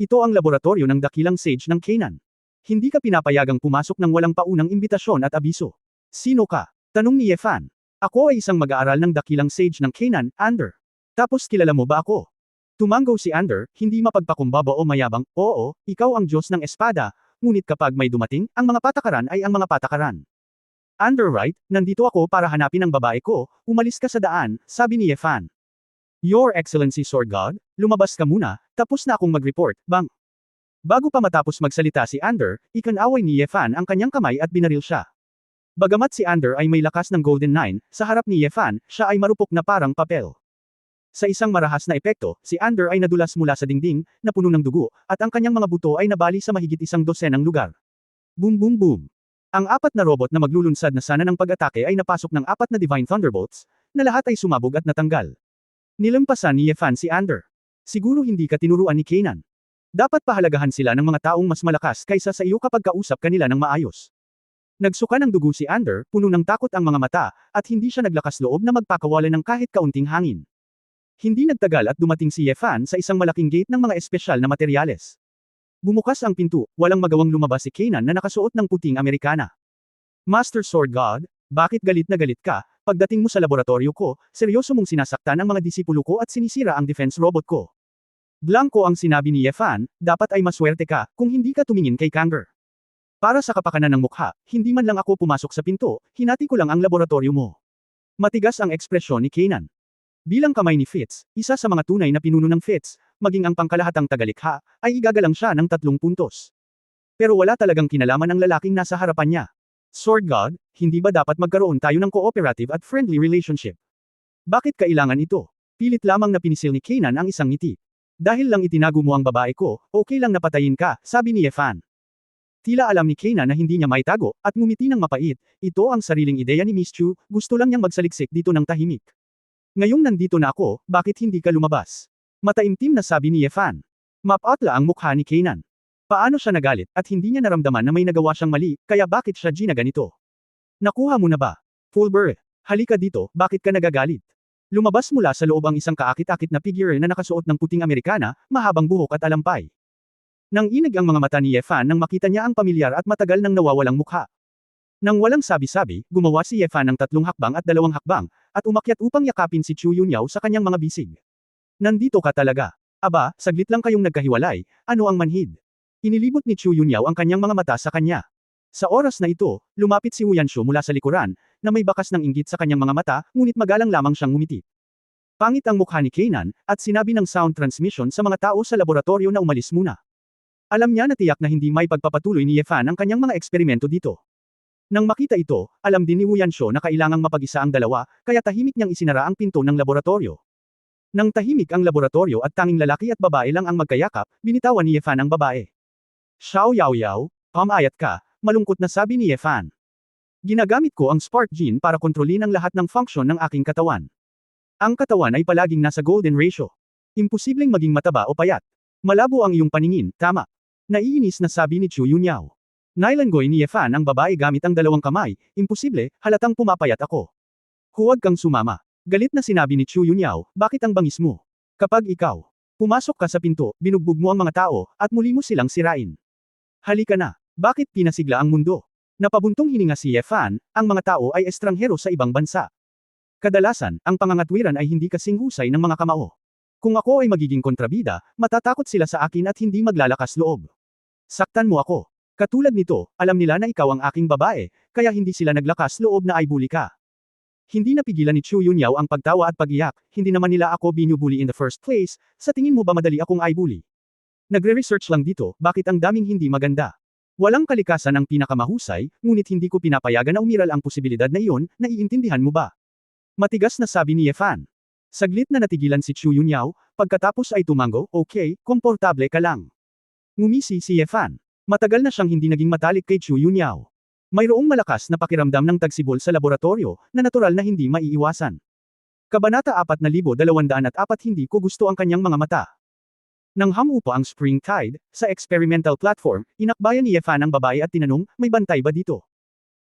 [SPEAKER 1] Ito ang laboratorio ng dakilang sage ng Kanan. Hindi ka pinapayagang pumasok ng walang paunang imbitasyon at abiso. Sino ka? Tanong ni Ye Fan. Ako ay isang mag-aaral ng dakilang sage ng Kanan, Ander. Tapos kilala mo ba ako? Tumanggaw si Ander, hindi mapagpakumbaba o mayabang, oo, ikaw ang Diyos ng espada, ngunit kapag may dumating, ang mga patakaran ay ang mga patakaran. Ander right, nandito ako para hanapin ang babae ko, umalis ka sa daan, sabi ni Ye Fan. Your Excellency Sword God, lumabas ka muna, tapos na akong mag-report, bang. Bago pa matapos magsalita si Ander, ikanaway ni Ye Fan ang kanyang kamay at binaril siya. Bagamat si Ander ay may lakas ng Golden Nine, sa harap ni Ye Fan, siya ay marupok na parang papel. Sa isang marahas na epekto, si Ander ay nadulas mula sa dingding, na puno ng dugo, at ang kanyang mga buto ay nabali sa mahigit 100 lugar. Boom boom boom. Ang apat na robot na maglulunsad na sana ng pag-atake ay napasok ng apat na Divine Thunderbolts, na lahat ay sumabog at natanggal. Nilampasan ni Ye Fan si Ander. Siguro hindi ka tinuruan ni Kanan. Dapat pahalagahan sila ng mga taong mas malakas kaysa sa iyo kapag kausap kanila ng maayos. Nagsuka ng dugo si Ander, puno ng takot ang mga mata, at hindi siya naglakas loob na magpakawalan ng kahit kaunting hangin. Hindi nagtagal at dumating si Ye Fan sa isang malaking gate ng mga espesyal na materyales. Bumukas ang pinto, walang magawang lumabas si Kanan na nakasuot ng puting Amerikana. Master Sword God, bakit galit na galit ka? Pagdating mo sa laboratorio ko, seryoso mong sinasaktan ang mga disipulo ko at sinisira ang defense robot ko. Blanco ang sinabi ni Ye Fan, dapat ay maswerte ka, kung hindi ka tumingin kay Kanger. Para sa kapakanan ng mukha, hindi man lang ako pumasok sa pinto, hinati ko lang ang laboratorio mo. Matigas ang ekspresyon ni Kanan. Bilang kamay ni Fitz, isa sa mga tunay na pinuno ng Fitz, maging ang pangkalahatang tagalikha, ay igagalang siya ng 3 puntos. Pero wala talagang kinalaman ang lalaking nasa harapan niya. Sword God, hindi ba dapat magkaroon tayo ng cooperative at friendly relationship? Bakit kailangan ito? Pilit lamang na pinisil ni Kanan ang isang ngiti. Dahil lang itinago mo ang babae ko, okay lang napatayin ka, sabi ni Ye Fan. Tila alam ni Kanan na hindi niya maitago, at ngumiti ng mapait, ito ang sariling ideya ni Miss Chu, gusto lang niyang magsaliksik dito ng tahimik. Ngayong nandito na ako, bakit hindi ka lumabas? Mataimtim na sabi ni Ye Fan. Mapatla ang mukha ni Kanan. Paano siya nagalit, at hindi niya naramdaman na may nagawa siyang mali, kaya bakit siya ginaganito? Nakuha mo na ba? Fulber, halika dito, bakit ka nagagalit? Lumabas mula sa loob ang isang kaakit-akit na figure na nakasuot ng puting Amerikana, mahabang buhok at alampay. Nang inig ang mga mata ni Ye Fan nang makita niya ang pamilyar at matagal nang nawawalang mukha. Nang walang sabi-sabi, gumawa si Ye Fan ng 3 hakbang at 2 hakbang, at umakyat upang yakapin si Chu Yunyao sa kanyang mga bisig. Nandito ka talaga. Aba, saglit lang kayong nagkahiwalay, ano ang manhid? Inilibot ni Chu Yunyao ang kanyang mga mata sa kanya. Sa oras na ito, lumapit si Huyanshu mula sa likuran, na may bakas ng inggit sa kanyang mga mata, ngunit magalang lamang siyang ngumiti. Pangit ang mukha ni Kanan, at sinabi ng sound transmission sa mga tao sa laboratorio na umalis muna. Alam niya na tiyak na hindi may pagpapatuloy ni Ye Fan ang kanyang mga eksperimento dito. Nang makita ito, alam din ni Huyanshu na kailangang mapag-isa ang dalawa, kaya tahimik niyang isinara ang pinto ng laboratorio. Nang tahimik ang laboratorio at tanging lalaki at babae lang ang magkayakap, binitawan ni Ye Fan ang babae. Xiao Yao Yao, pamayat ka, malungkot na sabi ni Ye Fan. Ginagamit ko ang spark gene para kontrolin ang lahat ng function ng aking katawan. Ang katawan ay palaging nasa golden ratio. Imposibleng maging mataba o payat. Malabo ang iyong paningin, tama. Naiinis na sabi ni Chu Yunyao. Nailangoy ni Ye Fan ang babae gamit ang 2 kamay, imposible, halatang pumapayat ako. Huwag kang sumama. Galit na sinabi ni Chu Yunyao, bakit ang bangis mo? Kapag ikaw pumasok ka sa pinto, binugbog mo ang mga tao, at muli mo silang sirain. Halika na. Bakit pinasigla ang mundo? Napabuntong hininga si Ye Fan, ang mga tao ay estranghero sa ibang bansa. Kadalasan, ang pangangatwiran ay hindi kasing husay ng mga kamao. Kung ako ay magiging kontrabida, matatakot sila sa akin at hindi maglalakas loob. Saktan mo ako. Katulad nito, alam nila na ikaw ang aking babae, kaya hindi sila naglakas loob na ay bully ka. Hindi napigilan ni Chu Yunyao ang pagtawa at pag-iyak, hindi naman nila ako binubuli in the first place, sa tingin mo ba madali akong i-bully? Nagre-research lang dito, bakit ang daming hindi maganda? Walang kalikasan ang pinakamahusay, ngunit hindi ko pinapayagan na umiral ang posibilidad na iyon, naiintindihan mo ba? Matigas na sabi ni Ye Fan. Saglit na natigilan si Chu Yunyao, pagkatapos ay tumango, okay, komportable ka lang. Ngumisi si Ye Fan. Matagal na siyang hindi naging matalik kay Chu Yunyao. Mayroong malakas na pakiramdam ng tagsibol sa laboratorio, na natural na hindi maiiwasan. Kabanata 4204 Hindi ko gusto ang kanyang mga mata. Nang hamupa ang spring tide, sa experimental platform, inakbayan ni Ye Fan ang babae at tinanong, may bantay ba dito?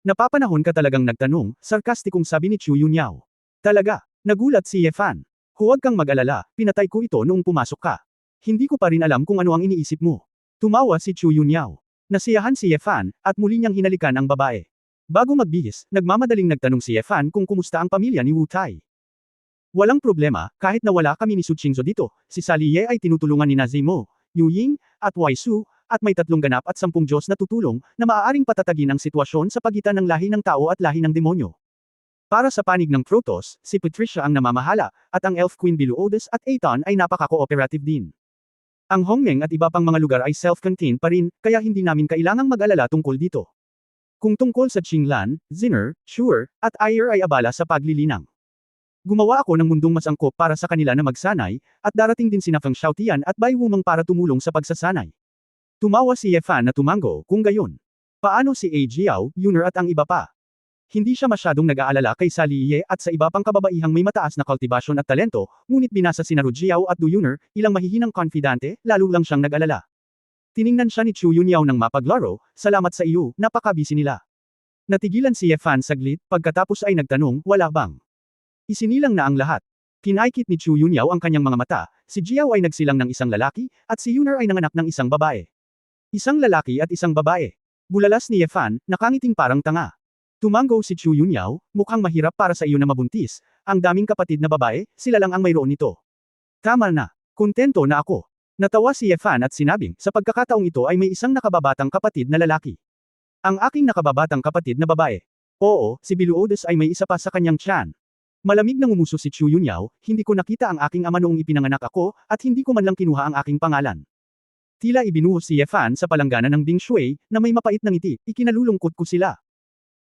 [SPEAKER 1] Napapanahon ka talagang nagtanong, sarkastikong sabi ni Chu Yunyao. Talaga, nagulat si Ye Fan. Huwag kang mag-alala, pinatay ko ito noong pumasok ka. Hindi ko pa rin alam kung ano ang iniisip mo. Tumawa si Chu Yunyao. Nasiyahan si Ye Fan, at muli niyang hinalikan ang babae. Bago magbihis, nagmamadaling nagtanong si Ye Fan kung kumusta ang pamilya ni Wu Tai. Walang problema, kahit na wala kami ni Su Qingzhou dito, si Sally Ye ay tinutulungan ni na Zimo, Yu Ying, at Wai Su, at may 3 ganap at 10 Diyos na tutulong, na maaaring patatagin ang sitwasyon sa pagitan ng lahi ng tao at lahi ng demonyo. Para sa panig ng Protoss, si Patricia ang namamahala, at ang Elf Queen Biluodes at Aton ay napaka-cooperative din. Ang Hongmeng at iba pang mga lugar ay self-contained pa rin, kaya hindi namin kailangang mag-alala tungkol dito. Kung tungkol sa Qinglan, Zinner, Shuer, at Ayer ay abala sa paglilinang. Gumawa ako ng mundong mas angkop para sa kanila na magsanay, at darating din sina Feng Xiaotian at Bai Wumeng para tumulong sa pagsasanay. Tumawa si Ye Fan na tumango, kung gayon. Paano si A Jiao, Yuner at ang iba pa? Hindi siya masyadong nag-aalala kay Sally Ye at sa iba pang kababaihang may mataas na kultibasyon at talento, ngunit binasa sina Ru Jiao at Du Yuner, ilang mahihinang confidante, lalo lang siyang nag-alala. Tiningnan siya ni Chu Yunyao ng mapaglaro, salamat sa iyo, napakabisi nila. Natigilan si Ye Fan saglit, pagkatapos ay nagtanong, wala bang? Isinilang na ang lahat. Kinaikit ni Chu Yunyao ang kanyang mga mata, si Jiao ay nagsilang ng isang lalaki, at si Yuner ay nanganak ng isang babae. Isang lalaki at isang babae. Bulalas ni Ye Fan, nakangiting parang tanga. Tumango si Chu Yunyao, mukhang mahirap para sa iyo na mabuntis, ang daming kapatid na babae, sila lang ang mayroon nito. Tama na, kontento na ako. Natawa si Ye Fan at sinabing, sa pagkakataong ito ay may isang nakababatang kapatid na lalaki. Ang aking nakababatang kapatid na babae. Oo, si Biluodes ay may isa pa sa kanyang tiyan. Malamig na ngumuso si Chu Yunyao, hindi ko nakita ang aking ama noong ipinanganak ako, at hindi ko man lang kinuha ang aking pangalan. Tila ibinuhos si Ye Fan sa palanggana ng Bing Shui, na may mapait na ngiti, ikinalulungkot ko sila.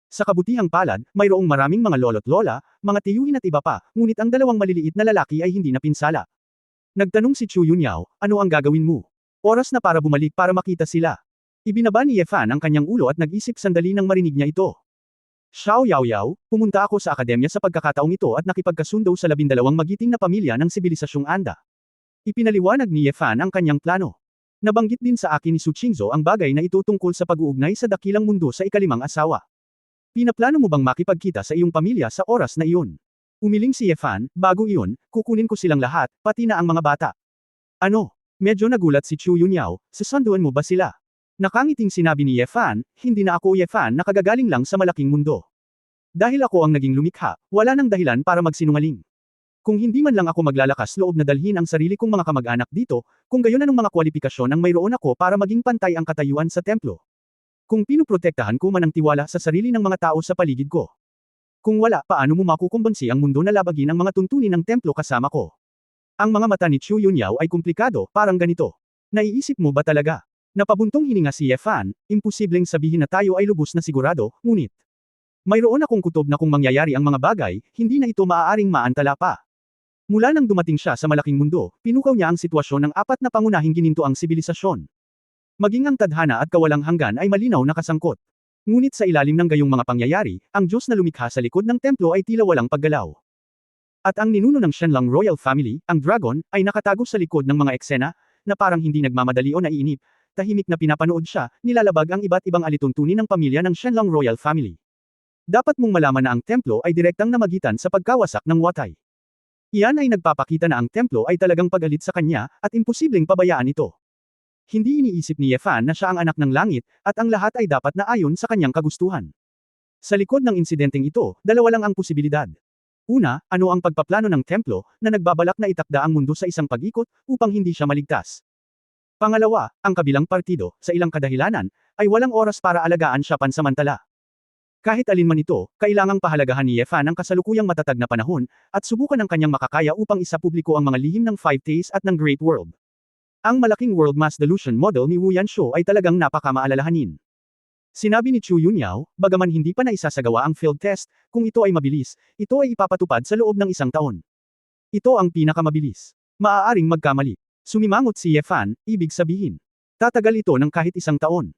[SPEAKER 1] Sa kabutihang palad, mayroong maraming mga lolo't lola, mga tiyuhin at iba pa, ngunit ang dalawang maliliit na lalaki ay hindi napinsala. Nagtanong si Chu Yunyao, ano ang gagawin mo? Oras na para bumalik para makita sila. Ibinaba ni Ye Fan ang kanyang ulo at nag-isip sandali nang marinig niya ito. Xiao Yaoyao, pumunta ako sa akademya sa pagkakataong ito at nakipagkasundo sa 12 magiting na pamilya ng sibilisasyong Anda. Ipinaliwanag ni Ye Fan ang kanyang plano. Nabanggit din sa akin ni Su Qingzhou ang bagay na ito tungkol sa pag-uugnay sa dakilang mundo sa ikalimang asawa. Pinaplano mo bang makipagkita sa iyong pamilya sa oras na iyon? Umiling si Ye Fan, bago iyon, kukunin ko silang lahat, pati na ang mga bata. Ano? Medyo nagulat si Chu Yunyao, sasanduan mo ba sila? Nakangiting sinabi ni Ye Fan, hindi na ako Ye Fan na kagagaling lang sa malaking mundo. Dahil ako ang naging lumikha, wala nang dahilan para magsinungaling. Kung hindi man lang ako maglalakas loob na dalhin ang sarili kong mga kamag-anak dito, kung gayon anong mga kwalifikasyon ang mayroon ako para maging pantay ang katayuan sa templo. Kung pinuprotektahan ko man ang tiwala sa sarili ng mga tao sa paligid ko. Kung wala, paano mo makukumbansi ang mundo na labagin ang mga tuntunin ng templo kasama ko? Ang mga mata ni Chu Yunyao ay komplikado, parang ganito. Naiisip mo ba talaga? Napabuntong hininga si Ye Fan, imposibleng sabihin na tayo ay lubos na sigurado, ngunit. Mayroon akong kutob na kung mangyayari ang mga bagay, hindi na ito maaaring maantala pa. Mula nang dumating siya sa malaking mundo, pinukaw niya ang sitwasyon ng 4 na pangunahing gininto ang sibilisasyon. Maging ang tadhana at kawalang hanggan ay malinaw na kasangkot. Ngunit sa ilalim ng gayong mga pangyayari, ang Diyos na lumikha sa likod ng templo ay tila walang paggalaw. At ang ninuno ng Shenlong Royal Family, ang Dragon, ay nakatago sa likod ng mga eksena, na parang hindi nagmamadali o naiinip, tahimik na pinapanood siya, nilalabag ang iba't ibang alituntunin ng pamilya ng Shenlong Royal Family. Dapat mong malaman na ang templo ay direktang namagitan sa pagkawasak ng Watai. Iyan ay nagpapakita na ang templo ay talagang pagalit sa kanya, at imposibleng pabayaan ito. Hindi iniisip ni Ye Fan na siya ang anak ng langit, at ang lahat ay dapat na ayon sa kanyang kagustuhan. Sa likod ng insidenteng ito, dalawa lang ang posibilidad. Una, ano ang pagpaplano ng templo, na nagbabalak na itakda ang mundo sa isang pag-ikot, upang hindi siya maligtas. Pangalawa, ang kabilang partido, sa ilang kadahilanan, ay walang oras para alagaan siya pansamantala. Kahit alin man ito, kailangang pahalagahan ni Ye Fan ang kasalukuyang matatag na panahon, at subukan ang kanyang makakaya upang isapubliko ang mga lihim ng Five Taste at ng Great World. Ang malaking World Mass Delusion model ni Wu Yanshuo ay talagang napakamaalalahanin. Sinabi ni Chu Yunyao, bagaman hindi pa naisasagawa ang field test, kung ito ay mabilis, ito ay ipapatupad sa loob ng 1 taon. Ito ang pinakamabilis. Maaaring magkamali. Sumimangot si Ye Fan, ibig sabihin. Tatagal ito ng kahit 1 taon.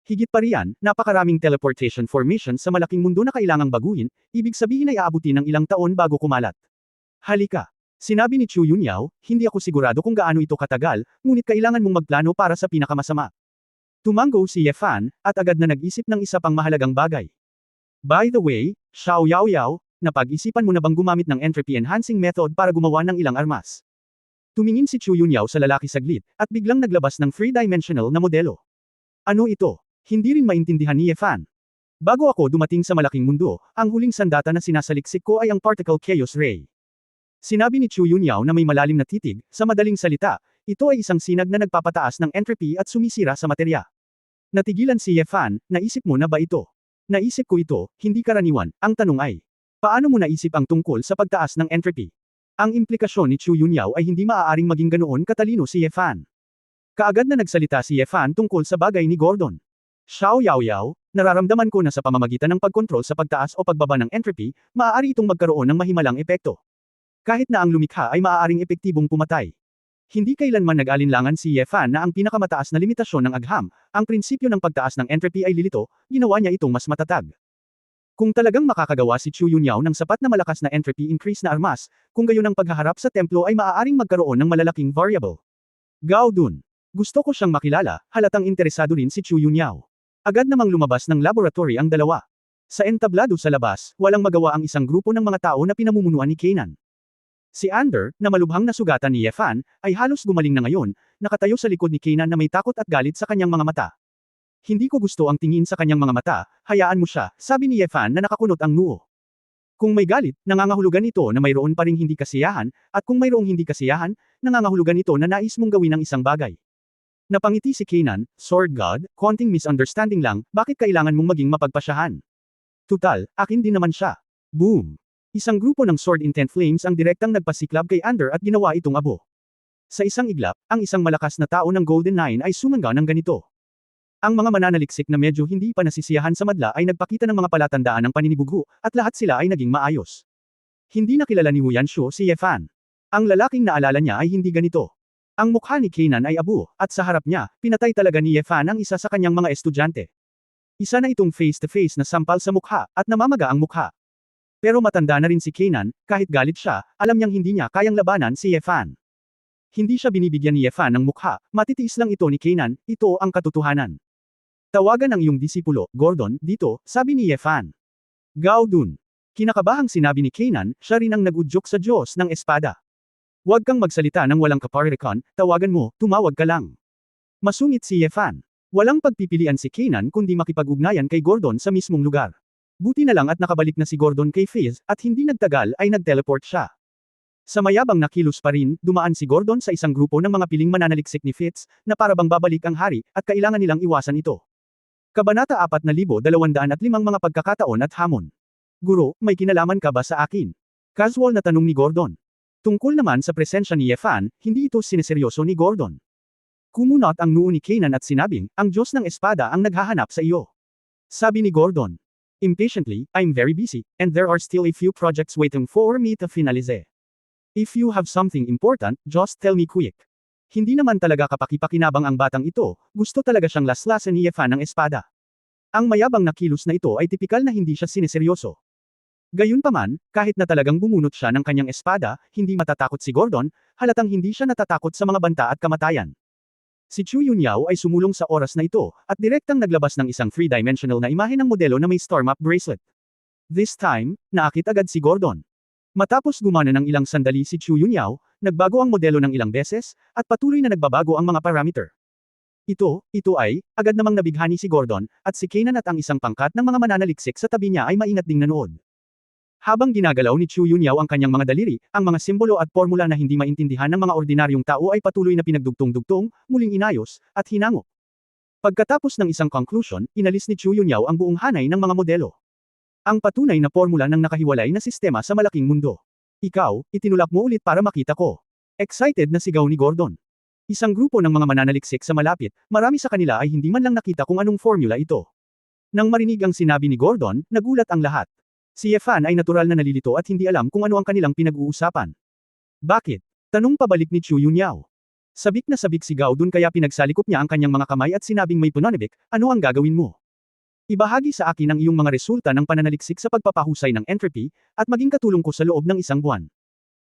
[SPEAKER 1] Higit pa riyan, napakaraming teleportation formation sa malaking mundo na kailangang baguhin, ibig sabihin ay aabutin ng ilang taon bago kumalat. Halika. Sinabi ni Chu Yunyao, hindi ako sigurado kung gaano ito katagal, ngunit kailangan mong magplano para sa pinakamasama. Tumango si Ye Fan, at agad na nag-isip ng isa pang mahalagang bagay. By the way, Xiao Yao Yao, napag-isipan mo na bang gumamit ng entropy enhancing method para gumawa ng ilang armas? Tumingin si Chu Yunyao sa lalaki saglit, at biglang naglabas ng 3-dimensional na modelo. Ano ito? Hindi rin maintindihan ni Ye Fan. Bago ako dumating sa malaking mundo, ang huling sandata na sinasaliksik ko ay ang particle chaos ray. Sinabi ni Chu Yunyao na may malalim na titig, sa madaling salita, ito ay isang sinag na nagpapataas ng entropy at sumisira sa materya. Natigilan si Ye Fan, naisip mo na ba ito? Naisip ko ito, hindi karaniwan, ang tanong ay, paano mo naisip ang tungkol sa pagtaas ng entropy? Ang implikasyon ni Chu Yunyao ay hindi maaaring maging ganoon katalino si Ye Fan. Kaagad na nagsalita si Ye Fan tungkol sa bagay ni Gordon. Xiao Yao Yao, nararamdaman ko na sa pamamagitan ng pagkontrol sa pagtaas o pagbaba ng entropy, maaari itong magkaroon ng mahimalang epekto. Kahit na ang lumikha ay maaaring epektibong pumatay. Hindi kailanman nag-alinlangan si Ye Fan na ang pinakamataas na limitasyon ng agham, ang prinsipyo ng pagtaas ng entropy ay lilito, ginawa niya itong mas matatag. Kung talagang makakagawa si Chu Yunyao ng sapat na malakas na entropy increase na armas, kung gayon ang paghaharap sa templo ay maaaring magkaroon ng malalaking variable. Gao Dun. Gusto ko siyang makilala, halatang interesado rin si Chu Yunyao. Agad namang lumabas ng laboratory ang dalawa. Sa entablado sa labas, walang magawa ang isang grupo ng mga tao na pinamumunuan ni Kanan. Si Ander, na malubhang nasugatan ni Ye Fan, ay halos gumaling na ngayon, nakatayo sa likod ni Kanan na may takot at galit sa kanyang mga mata. Hindi ko gusto ang tingin sa kanyang mga mata, hayaan mo siya, sabi ni Ye Fan na nakakunot ang noo. Kung may galit, nangangahulugan ito na mayroon pa ring hindi kasiyahan, at kung mayroong hindi kasiyahan, nangangahulugan ito na nais mong gawin ang isang bagay. Napangiti si Kanan, Sword God, konting misunderstanding lang, bakit kailangan mong maging mapagpasyahan? Tutal, akin din naman siya. Boom! Isang grupo ng Sword Intent Flames ang direktang nagpasiklab kay Ander at ginawa itong abo. Sa isang iglap, ang isang malakas na tao ng Golden Nine ay sumangga ng ganito. Ang mga mananaliksik na medyo hindi pa nasisiyahan sa madla ay nagpakita ng mga palatandaan ng paninibugho, at lahat sila ay naging maayos. Hindi nakilala ni Wu Yanshuo si Ye Fan. Ang lalaking naalala niya ay hindi ganito. Ang mukha ni Kanan ay abo, at sa harap niya, pinatay talaga ni Ye Fan ang isa sa kanyang mga estudyante. Isa na itong face-to-face na sampal sa mukha, at namamaga ang mukha. Pero matanda na rin si Kanan, kahit galit siya, alam niyang hindi niya kayang labanan si Ye Fan. Hindi siya binibigyan ni Ye Fan ng mukha, matitiis lang ito ni Kanan, ito ang katotohanan. Tawagan ang iyong disipulo, Gordon, dito, sabi ni Ye Fan. Gao Dun. Kinakabahang sinabi ni Kanan, siya rin ang nag-udyok sa Diyos ng espada. Huwag kang magsalita ng walang kaparikon, tawagan mo, tumawag ka lang. Masungit si Ye Fan. Walang pagpipilian si Kanan kundi makipag-ugnayan kay Gordon sa mismong lugar. Buti na lang at nakabalik na si Gordon kay Fizz, at hindi nagtagal ay nag-teleport siya. Sa mayabang na kilos pa rin, dumaan si Gordon sa isang grupo ng mga piling mananaliksik ni Fitz, na parabang babalik ang hari, at kailangan nilang iwasan ito. Kabanata 4205 mga pagkakataon at hamon. Guro, may kinalaman ka ba sa akin? Casual na tanong ni Gordon. Tungkol naman sa presensya ni Ye Fan, hindi ito sineseryoso ni Gordon. Kumunot ang noo ni Kanan at sinabing, ang Diyos ng Espada ang naghahanap sa iyo. Sabi ni Gordon. Impatiently, I'm very busy, and there are still a few projects waiting for me to finalize. If you have something important, just tell me quick. Hindi naman talaga kapaki-pakinabang ang batang ito, gusto talaga siyang laslasan ni Ye Fan ng espada. Ang mayabang na kilos na ito ay tipikal na hindi siya sineseryoso. Gayunpaman, kahit na talagang bumunot siya ng kanyang espada, hindi matatakot si Gordon, halatang hindi siya natatakot sa mga banta at kamatayan. Si Chu Yunyao ay sumulong sa oras na ito, at direktang naglabas ng isang 3-dimensional na imahe ng modelo na may star map bracelet. This time, naakit agad si Gordon. Matapos gumana ng ilang sandali si Chu Yunyao, nagbago ang modelo ng ilang beses, at patuloy na nagbabago ang mga parameter. Ito ay, agad namang nabighani si Gordon, at si Kanan at ang isang pangkat ng mga mananaliksik sa tabi niya ay maingat ding nanood. Habang ginagalaw ni Chu Yunyao ang kanyang mga daliri, ang mga simbolo at formula na hindi maintindihan ng mga ordinaryong tao ay patuloy na pinagdugtong-dugtong, muling inayos, at hinango. Pagkatapos ng isang conclusion, inalis ni Chu Yunyao ang buong hanay ng mga modelo. Ang patunay na formula ng nakahiwalay na sistema sa malaking mundo. Ikaw, itinulak mo ulit para makita ko. Excited na sigaw ni Gordon. Isang grupo ng mga mananaliksik sa malapit, marami sa kanila ay hindi man lang nakita kung anong formula ito. Nang marinig ang sinabi ni Gordon, nagulat ang lahat. Si Yefan ay natural na nalilito at hindi alam kung ano ang kanilang pinag-uusapan. Bakit? Tanong pabalik ni Chu Yunyao. Sabik na sabik si Gao Dun kaya pinagsalikop niya ang kanyang mga kamay at sinabing may punanibik, ano ang gagawin mo? Ibahagi sa akin ang iyong mga resulta ng pananaliksik sa pagpapahusay ng entropy, at maging katulong ko sa loob ng isang buwan.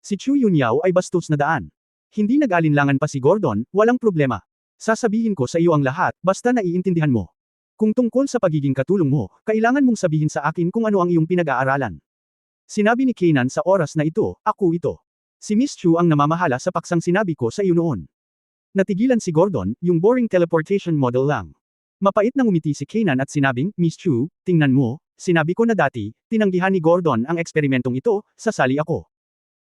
[SPEAKER 1] Si Chu Yunyao ay bastos na daan. Hindi nag-alinlangan pa si Gordon, walang problema. Sasabihin ko sa iyo ang lahat, basta naiintindihan mo. Kung tungkol sa pagiging katulong mo, kailangan mong sabihin sa akin kung ano ang iyong pinag-aaralan. Sinabi ni Kanan sa oras na ito, ako ito. Si Miss Chu ang namamahala sa paksang sinabi ko sa iyo noon. Natigilan si Gordon, yung boring teleportation model lang. Mapait na ngumiti si Kanan at sinabing, Miss Chu, tingnan mo, sinabi ko na dati, tinanggihan ni Gordon ang eksperimentong ito, sasali ako.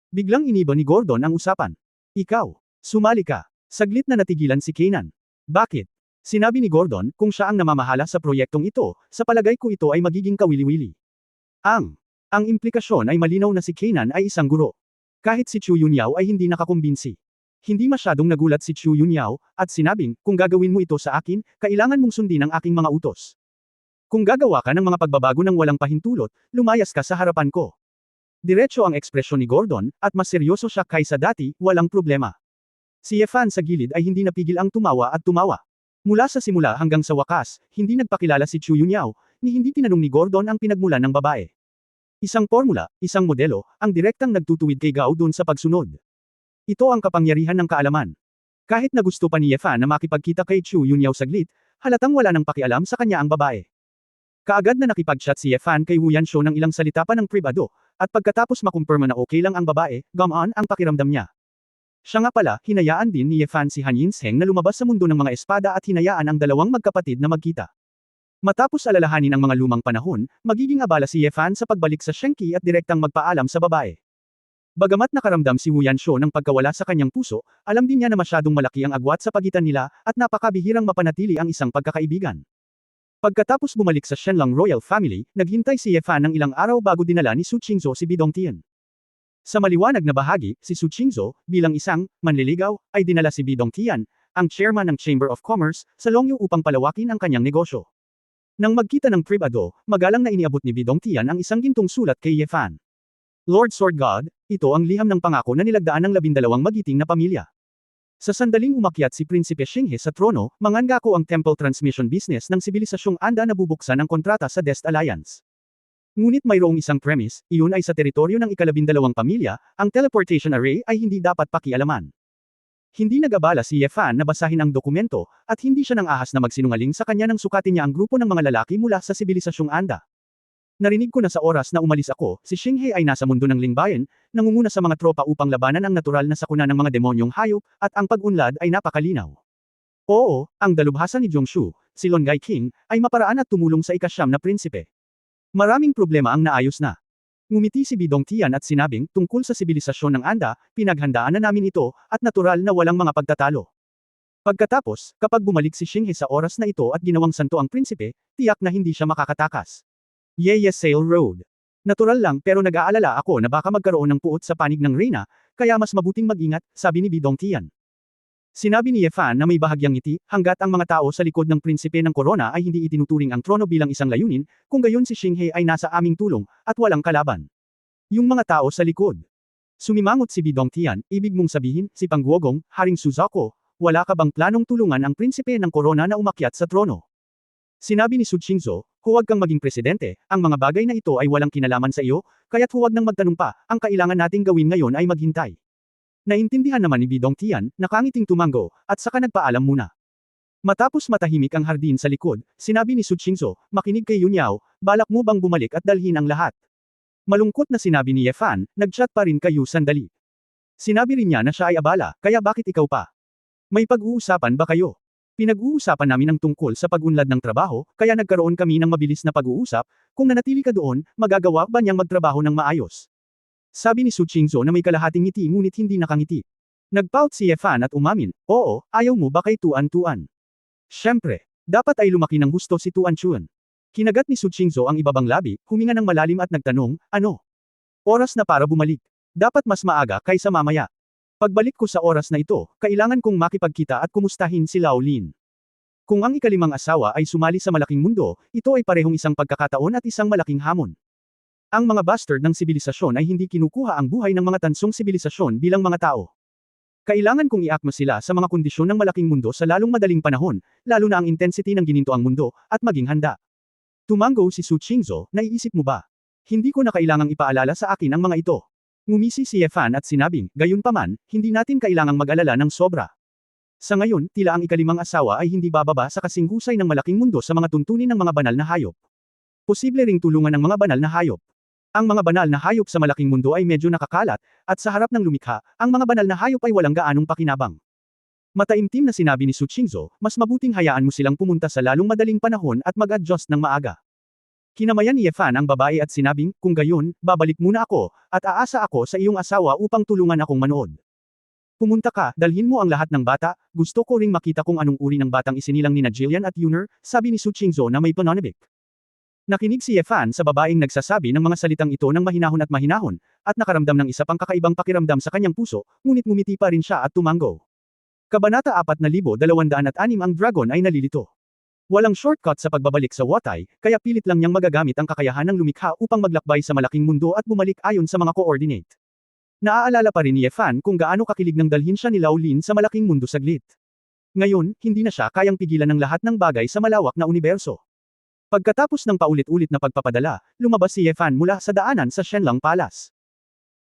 [SPEAKER 1] Biglang iniba ni Gordon ang usapan. Ikaw, sumali ka. Saglit na natigilan si Kanan. Bakit? Sinabi ni Gordon, kung siya ang namamahala sa proyektong ito, sa palagay ko ito ay magiging kawili-wili. Ang implikasyon ay malinaw na si Kanan ay isang guro. Kahit si Chu Yunyao ay hindi nakakumbinsi. Hindi masyadong nagulat si Chu Yunyao, at sinabing, kung gagawin mo ito sa akin, kailangan mong sundin ang aking mga utos. Kung gagawa ka ng mga pagbabago ng walang pahintulot, lumayas ka sa harapan ko. Diretso ang ekspresyon ni Gordon, at mas seryoso siya kaysa dati, walang problema. Si Yefan sa gilid ay hindi napigil ang tumawa at tumawa. Mula sa simula hanggang sa wakas, hindi nagpakilala si Chu Yunyao, ni hindi tinanong ni Gordon ang pinagmulan ng babae. Isang formula, isang modelo, ang direktang nagtutuwid kay Gao Dun sa pagsunod. Ito ang kapangyarihan ng kaalaman. Kahit na gusto pa ni Yefan na makipagkita kay Chu Yunyao saglit, halatang wala nang pakialam sa kanya ang babae. Kaagad na nakipag-chat si Yefan kay Wu Yansho ng ilang salita pa ng pribado, at pagkatapos makumpirma na okay lang ang babae, gumaan ang pakiramdam niya. Siya nga pala, hinayaan din ni Yefan si Han Yinsheng na lumabas sa mundo ng mga espada at hinayaan ang dalawang magkapatid na magkita. Matapos alalahanin ang mga lumang panahon, magiging abala si Yefan sa pagbalik sa Shenki at direktang magpaalam sa babae. Bagamat nakaramdam si Wu Yansho ng pagkawala sa kanyang puso, alam din niya na masyadong malaki ang agwat sa pagitan nila, at napakabihirang mapanatili ang isang pagkakaibigan. Pagkatapos bumalik sa Shenlong Royal Family, naghintay si Yefan ng ilang araw bago dinala ni Su Qingzhou si Bidongtian. Sa maliwanag na bahagi, si Su Qingzhou, bilang isang manliligaw, ay dinala si Bidongtian, ang chairman ng Chamber of Commerce, sa Longyu upang palawakin ang kanyang negosyo. Nang magkita ng pribado, magalang na iniabot ni Bidongtian ang isang gintong sulat kay Yefan. Lord Sword God, ito ang liham ng pangako na nilagdaan ng 12 magiting na pamilya. Sa sandaling umakyat si Prinsipe Xinghe sa trono, mangangako ang temple transmission business ng sibilisasyong Anda na bubuksan ang kontrata sa Dest Alliance. Ngunit mayroong isang premise, iyon ay sa teritoryo ng ika-12 pamilya, ang teleportation array ay hindi dapat pakialaman. Hindi nag-abala si Yefan na basahin ang dokumento, at hindi siya nang ahas na magsinungaling sa kanya nang sukatin niya ang grupo ng mga lalaki mula sa sibilisasyong Anda. Narinig ko na sa oras na umalis ako, si Xinghe ay nasa mundo ng Lingbayan, nangunguna sa mga tropa upang labanan ang natural na sakuna ng mga demonyong hayop, at ang pag-unlad ay napakalinaw. Oo, ang dalubhasa ni Zhongshu, si Longai King, ay maparaan at tumulong sa ika-9 na prinsipe. Maraming problema ang naayos na. Ngumiti si Bidongtian at sinabing, tungkol sa sibilisasyon ng Anda, pinaghandaan na namin ito, at natural na walang mga pagtatalo. Pagkatapos, kapag bumalik si Xinghe sa oras na ito at ginawang santo ang prinsipe, tiyak na hindi siya makakatakas. Ye Sail Road. Natural lang pero nag-aalala ako na baka magkaroon ng puot sa panig ng Reyna, kaya mas mabuting mag-ingat, sabi ni Bidongtian. Sinabi ni Yefan na may bahagyang ngiti, hanggat ang mga tao sa likod ng prinsipe ng korona ay hindi itinuturing ang trono bilang isang layunin, kung gayon si Xinghe ay nasa aming tulong, at walang kalaban. Yung mga tao sa likod. Sumimangot si Bidongtian, ibig mong sabihin, si Pangguogong, Haring Suzako, wala ka bang planong tulungan ang prinsipe ng korona na umakyat sa trono? Sinabi ni Su Qingzhou, huwag kang maging presidente, ang mga bagay na ito ay walang kinalaman sa iyo, kaya't huwag nang magtanong pa, ang kailangan nating gawin ngayon ay maghintay. Naintindihan naman ni Bidongtian, nakangiting tumango, at saka nagpaalam muna. Matapos matahimik ang hardin sa likod, sinabi ni Su Qingzhou, makinig kay Yunyao, balak mo bang bumalik at dalhin ang lahat? Malungkot na sinabi ni Yefan, nagchat pa rin kayo sandali. Sinabi rin niya na siya ay abala, kaya bakit ikaw pa? May pag-uusapan ba kayo? Pinag-uusapan namin ang tungkol sa pag-unlad ng trabaho, kaya nagkaroon kami ng mabilis na pag-uusap, kung nanatili ka doon, magagawa ba niyang magtrabaho ng maayos? Sabi ni Su Qingzhou na may kalahating ngiti ngunit hindi nakangiti. Nagpout si Yefan at umamin, oo, ayaw mo ba kay Tuan Tuan? Siyempre, dapat ay lumaki ng husto si Tuan Chuan. Kinagat ni Su Qingzhou ang ibabang labi, huminga ng malalim at nagtanong, ano? Oras na para bumalik. Dapat mas maaga kaysa mamaya. Pagbalik ko sa oras na ito, kailangan kong makipagkita at kumustahin si Lao Lin. Kung ang ikalimang asawa ay sumali sa malaking mundo, ito ay parehong isang pagkakataon at isang malaking hamon. Ang mga bastard ng sibilisasyon ay hindi kinukuha ang buhay ng mga tansong sibilisasyon bilang mga tao. Kailangan kong iakma sila sa mga kondisyon ng malaking mundo sa lalong madaling panahon, lalo na ang intensity ng ginintoang mundo, at maging handa. Tumango si Su Qingzhou, naiisip mo ba? Hindi ko na kailangang ipaalala sa akin ang mga ito. Ngumisi si Ye Fan at sinabing, gayunpaman, hindi natin kailangang mag-alala ng sobra. Sa ngayon, tila ang ikalimang asawa ay hindi bababa sa kasing husay ng malaking mundo sa mga tuntunin ng mga banal na hayop. Posible ring tulungan ng mga banal na hayop. Ang mga banal na hayop sa malaking mundo ay medyo nakakalat, at sa harap ng lumikha, ang mga banal na hayop ay walang gaanong pakinabang. Mataimtim na sinabi ni Su Qingzhou, mas mabuting hayaan mo silang pumunta sa lalong madaling panahon at mag-adjust ng maaga. Kinamayan ni Ye Fan ang babae at sinabing, kung gayon, babalik muna ako, at aasa ako sa iyong asawa upang tulungan akong manood. Pumunta ka, dalhin mo ang lahat ng bata, gusto ko ring makita kung anong uri ng batang isinilang ni Jillian at Yuner, sabi ni Su Qingzhou na may pananabik. Nakinig si Ye Fan sa babaeng nagsasabi ng mga salitang ito ng mahinahon at mahinahon, at nakaramdam ng isa pang kakaibang pakiramdam sa kanyang puso, ngunit ngumiti pa rin siya at tumango. Kabanata 4206 ang dragon ay nalilito. Walang shortcut sa pagbabalik sa Watai, kaya pilit lang niyang magagamit ang kakayahan ng lumikha upang maglakbay sa malaking mundo at bumalik ayon sa mga coordinate. Naaalala pa rin ni Ye Fan kung gaano kakilig nang dalhin siya ni Lao Lin sa malaking mundo saglit. Ngayon, hindi na siya kayang pigilan ng lahat ng bagay sa malawak na universo. Pagkatapos ng paulit-ulit na pagpapadala, lumabas si Ye Fan mula sa daanan sa Shenlong Palace.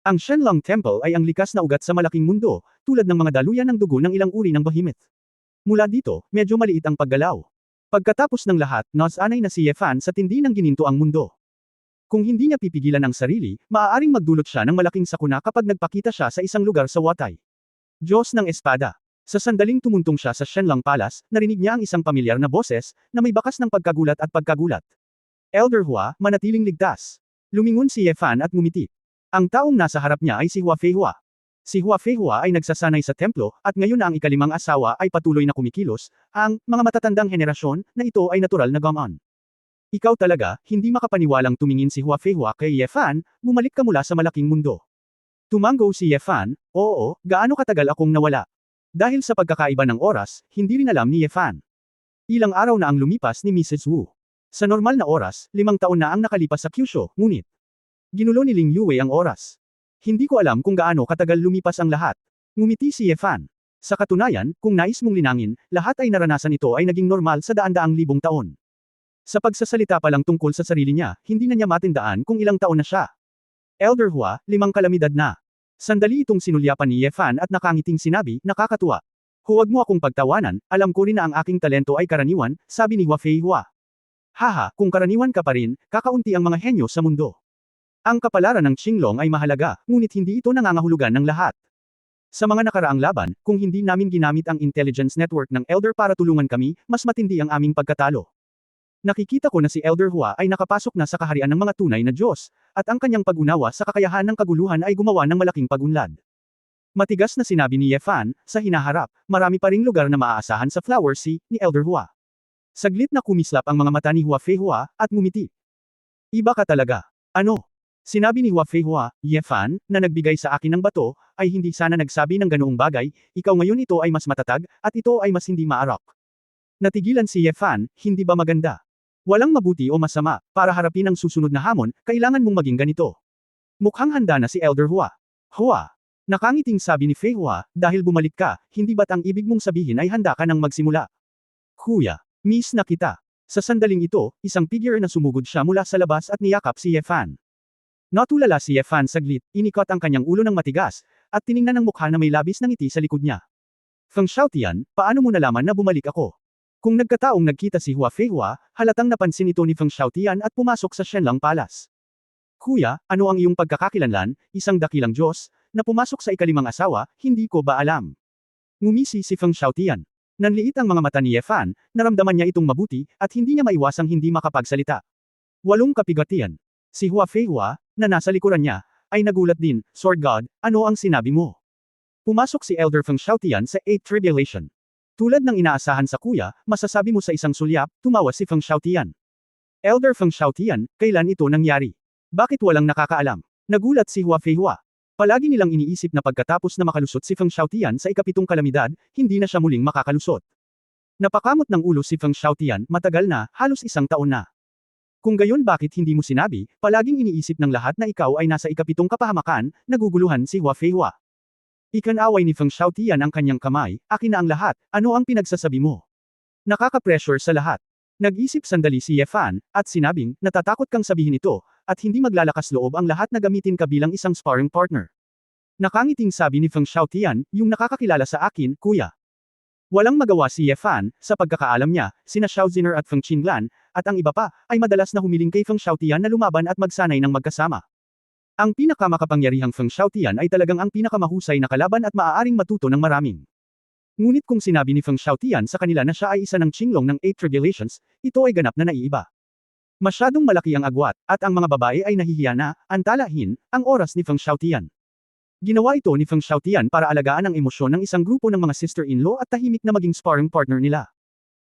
[SPEAKER 1] Ang Shenlong Temple ay ang likas na ugat sa malaking mundo, tulad ng mga daluyan ng dugo ng ilang uri ng behemoth. Mula dito, medyo maliit ang paggalaw. Pagkatapos ng lahat, nasanay na si Ye Fan sa tindi ng gininto ang mundo. Kung hindi niya pipigilan ang sarili, maaaring magdulot siya ng malaking sakuna kapag nagpakita siya sa isang lugar sa Watai. Diyos ng Espada. Sa sandaling tumuntong siya sa Shenlong Palace, narinig niya ang isang pamilyar na boses, na may bakas ng pagkagulat at pagkagulat. Elder Hua, manatiling ligtas. Lumingon si Ye Fan at ngumiti. Ang taong nasa harap niya ay si Hua Feihua. Si Hua Feihua ay nagsasanay sa templo, at ngayon na ang ikalimang asawa ay patuloy na kumikilos, ang mga matatandang henerasyon, na ito ay natural na gamaan. Ikaw talaga, hindi makapaniwalang tumingin si Hua Feihua kay Ye Fan, bumalik ka mula sa malaking mundo. Tumango si Ye Fan, oo, gaano katagal akong nawala. Dahil sa pagkakaiba ng oras, hindi rin alam ni Ye Fan. Ilang araw na ang lumipas ni Mrs. Wu. Sa normal na oras, 5 taon na ang nakalipas sa Kyushu, ngunit ginulo ni Ling Yue ang oras. Hindi ko alam kung gaano katagal lumipas ang lahat. Ngumiti si Ye Fan. Sa katunayan, kung nais mong linangin, lahat ay naranasan ito ay naging normal sa daan-daang libong taon. Sa pagsasalita pa lang tungkol sa sarili niya, hindi na niya matindaan kung ilang taon na siya. Elder Hua, 5 kalamidad na. Sandali itong sinulyapan ni Ye Fan at nakangiting sinabi, nakakatuwa. Huwag mo akong pagtawanan, alam ko rin na ang aking talento ay karaniwan, sabi ni Hua Feihua. Haha, kung karaniwan ka pa rin, kakaunti ang mga henyo sa mundo. Ang kapalaran ng Qinglong ay mahalaga, ngunit hindi ito nangangahulugan ng lahat. Sa mga nakaraang laban, kung hindi namin ginamit ang intelligence network ng Elder para tulungan kami, mas matindi ang aming pagkatalo. Nakikita ko na si Elder Hua ay nakapasok na sa kaharian ng mga tunay na Diyos, at ang kanyang pag-unawa sa kakayahan ng kaguluhan ay gumawa ng malaking pag-unlad. Matigas na sinabi ni Ye Fan, sa hinaharap, marami pa ring lugar na maaasahan sa Flower Sea, ni Elder Hua. Saglit na kumislap ang mga mata ni Hua Feihua, at ngumiti. Iba ka talaga. Ano? Sinabi ni Hua Feihua, Ye Fan, na nagbigay sa akin ng bato, ay hindi sana nagsabi ng ganoong bagay, ikaw ngayon ito ay mas matatag, at ito ay mas hindi maarak. Natigilan si Ye Fan, hindi ba maganda? Walang mabuti o masama, para harapin ang susunod na hamon, kailangan mong maging ganito. Mukhang handa na si Elder Hua. Hua. Nakangiting sabi ni Feihua, dahil bumalik ka, hindi ba't ang ibig mong sabihin ay handa ka nang magsimula? Kuya, miss na kita. Sa sandaling ito, isang figure na sumugod siya mula sa labas at niyakap si Ye Fan. Natulala si Ye Fan saglit, inikot ang kanyang ulo ng matigas, at tiningnan ang mukha na may labis ng ngiti sa likod niya. Feng Xiaotian, paano mo nalaman na bumalik ako? Kung nagkataong nagkita si Hua Feihua, halatang napansin ito ni Feng Xiaotian at pumasok sa Shenlong Palace. Kuya, ano ang iyong pagkakakilanlan, isang dakilang Diyos, na pumasok sa ikalimang asawa, hindi ko ba alam? Ngumisi si Feng Xiaotian. Nanliit ang mga mata ni Ye Fan, naramdaman niya itong mabuti, at hindi niya maiwasang hindi makapagsalita. 8 kapigatian. Si Hua Feihua, na nasa likuran niya, ay nagulat din, Sword God, ano ang sinabi mo? Pumasok si Elder Feng Xiaotian sa 8 Tribulation. Tulad ng inaasahan sa kuya, masasabi mo sa isang sulyap, tumawa si Feng Xiaotian. Elder Feng Xiaotian, kailan ito nangyari? Bakit walang nakakaalam? Nagulat si Hua Feihua. Palagi nilang iniisip na pagkatapos na makalusot si Feng Xiaotian sa ikapitong kalamidad, hindi na siya muling makakalusot. Napakamot ng ulo si Feng Xiaotian, matagal na, halos 1 taon na. Kung gayon bakit hindi mo sinabi, palaging iniisip ng lahat na ikaw ay nasa ikapitong kapahamakan, naguguluhan si Hua Feihua. Ikanaway ni Feng Xiaotian ang kanyang kamay, akin na ang lahat, ano ang pinagsasabi mo? Nakaka-pressure sa lahat. Nag-isip sandali si Ye Fan, at sinabing, natatakot kang sabihin ito, at hindi maglalakas loob ang lahat na gamitin ka bilang isang sparring partner. Nakangiting sabi ni Feng Xiaotian, yung nakakakilala sa akin, kuya. Walang magawa si Ye Fan, sa pagkakaalam niya, sina Xiao Ziner at Feng Qinglan, at ang iba pa, ay madalas na humiling kay Feng Xiaotian na lumaban at magsanay ng magkasama. Ang pinakamakapangyarihang Feng Xiaotian ay talagang ang pinakamahusay na kalaban at maaaring matuto ng maraming. Ngunit kung sinabi ni Feng Xiaotian sa kanila na siya ay isa ng Qinglong ng 8 Tribulations, ito ay ganap na naiiba. Masyadong malaki ang agwat, at ang mga babae ay nahihiya na, antalahin, ang oras ni Feng Xiaotian. Ginawa ito ni Feng Xiaotian para alagaan ang emosyon ng isang grupo ng mga sister-in-law at tahimik na maging sparring partner nila.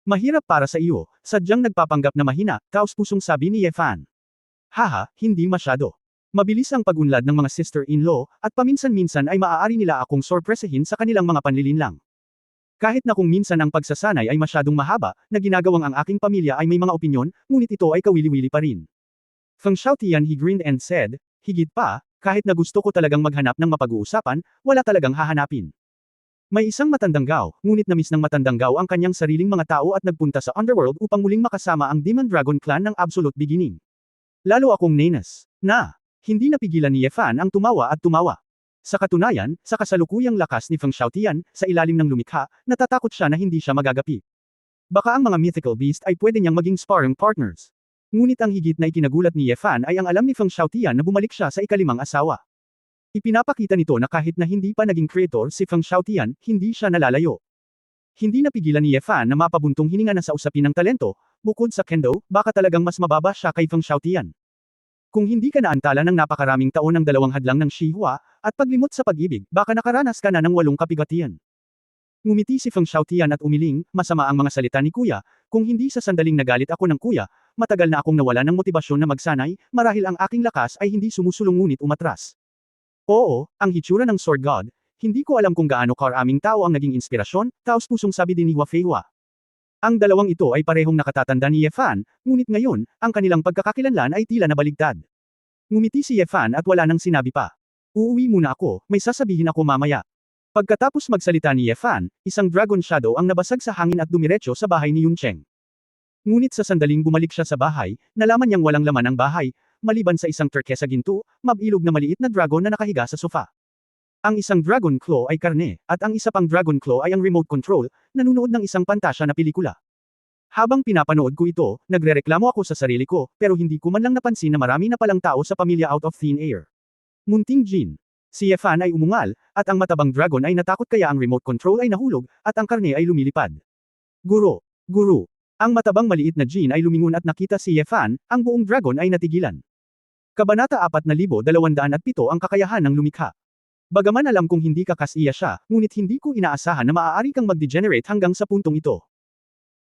[SPEAKER 1] Mahirap para sa iyo, sadyang nagpapanggap na mahina, taos-pusong sabi ni Ye Fan. Haha, hindi masyado. Mabilis ang pag-unlad ng mga sister-in-law, at paminsan-minsan ay maaari nila akong sorpresahin sa kanilang mga panlilinlang. Kahit na kung minsan ang pagsasanay ay masyadong mahaba, na ginagawang ang aking pamilya ay may mga opinyon, ngunit ito ay kawili-wili pa rin. Feng Xiaotian he grinned and said, higit pa, kahit na gusto ko talagang maghanap ng mapag-uusapan, wala talagang hahanapin. May isang matandang gao, ngunit namiss ng matandang gao ang kanyang sariling mga tao at nagpunta sa underworld upang muling makasama ang Demon Dragon Clan ng Absolute Beginning. Lalo akong nenas. Hindi napigilan ni Ye Fan ang tumawa at tumawa. Sa katunayan, sa kasalukuyang lakas ni Feng Xiaotian, sa ilalim ng lumikha, natatakot siya na hindi siya magagapi. Baka ang mga mythical beast ay pwede niyang maging sparring partners. Ngunit ang higit na ikinagulat ni Ye Fan ay ang alam ni Feng Xiaotian na bumalik siya sa ikalimang asawa. Ipinapakita nito na kahit na hindi pa naging creator si Feng Xiaotian, hindi siya nalalayo. Hindi napigilan ni Ye Fan na mapabuntong hininga na sa usapin ng talento, bukod sa kendo, baka talagang mas mababa siya kay Feng Xiaotian. Kung hindi ka naantala ng napakaraming taon ng 2 hadlang ng Shihua, at paglimot sa pag-ibig, baka nakaranas ka na ng 8 kabigatian. Ngumiti si Feng Xiaotian at umiling, masama ang mga salita ni kuya, kung hindi sa sandaling nagalit ako ng kuya, matagal na akong nawala ng motibasyon na magsanay, marahil ang aking lakas ay hindi sumusulong ngunit umatras. Oo, ang hitsura ng Sword God, hindi ko alam kung gaano karaming tao ang naging inspirasyon, taos-pusong sabi din ni Hua Feihua. Ang dalawang ito ay parehong nakatatanda ni Ye Fan, ngunit ngayon, ang kanilang pagkakakilanlan ay tila nabaligtad. Ngumiti si Ye Fan at wala nang sinabi pa. Uuwi muna ako, may sasabihin ako mamaya. Pagkatapos magsalita ni Ye Fan, isang Dragon Shadow ang nabasag sa hangin at dumiretso sa bahay ni Yun Cheng. Ngunit sa sandaling bumalik siya sa bahay, nalaman niyang walang laman ang bahay, maliban sa isang turkesa ginto, mabilog na maliit na dragon na nakahiga sa sofa. Ang isang Dragon Claw ay karne, at ang isa pang Dragon Claw ay ang remote control, nanunood ng isang pantasya na pelikula. Habang pinapanood ko ito, nagrereklamo ako sa sarili ko, pero hindi ko man lang napansin na marami na palang tao sa pamilya out of thin air. Munting Jin. Si Ye Fan ay umungal, at ang matabang dragon ay natakot kaya ang remote control ay nahulog, at ang karne ay lumilipad. Guro. Ang matabang maliit na Jin ay lumingon at nakita si Ye Fan, ang buong dragon ay natigilan. Kabanata 4207 ang kakayahan ng lumikha. Bagaman alam kong hindi ka kasiya siya, ngunit hindi ko inaasahan na maaari kang mag-degenerate hanggang sa puntong ito.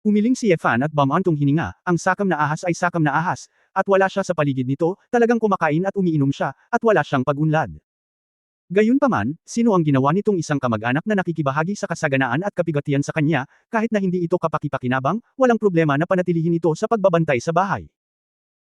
[SPEAKER 1] Umiling si Ye Fan at bumantong hininga, ang sakam na ahas ay sakam na ahas, at wala siya sa paligid nito, talagang kumakain at umiinom siya, at wala siyang pag-unlad. Gayunpaman, sino ang ginawa nitong isang kamag-anak na nakikibahagi sa kasaganaan at kapigatian sa kanya, kahit na hindi ito kapaki-pakinabang, walang problema na panatilihin ito sa pagbabantay sa bahay.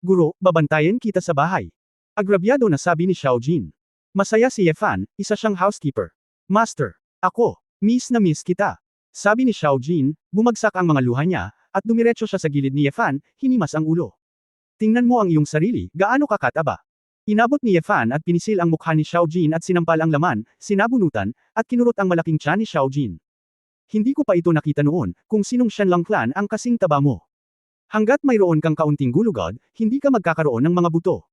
[SPEAKER 1] Guro, babantayan kita sa bahay. Agrabyado na sabi ni Xiao Jin. Masaya si Ye Fan, isa siyang housekeeper. Master, ako, miss na miss kita. Sabi ni Xiao Jin, bumagsak ang mga luha niya, at dumiretso siya sa gilid ni Ye Fan, hinimas ang ulo. Tingnan mo ang iyong sarili, gaano ka kataba. Inabot ni Ye Fan at pinisil ang mukha ni Xiao Jin at sinampal ang laman, sinabunutan, at kinurot ang malaking tiyan ni Xiao Jin. Hindi ko pa ito nakita noon, kung sinong Shenlang clan ang kasing taba mo. Hanggat mayroon kang kaunting gulugod, hindi ka magkakaroon ng mga buto.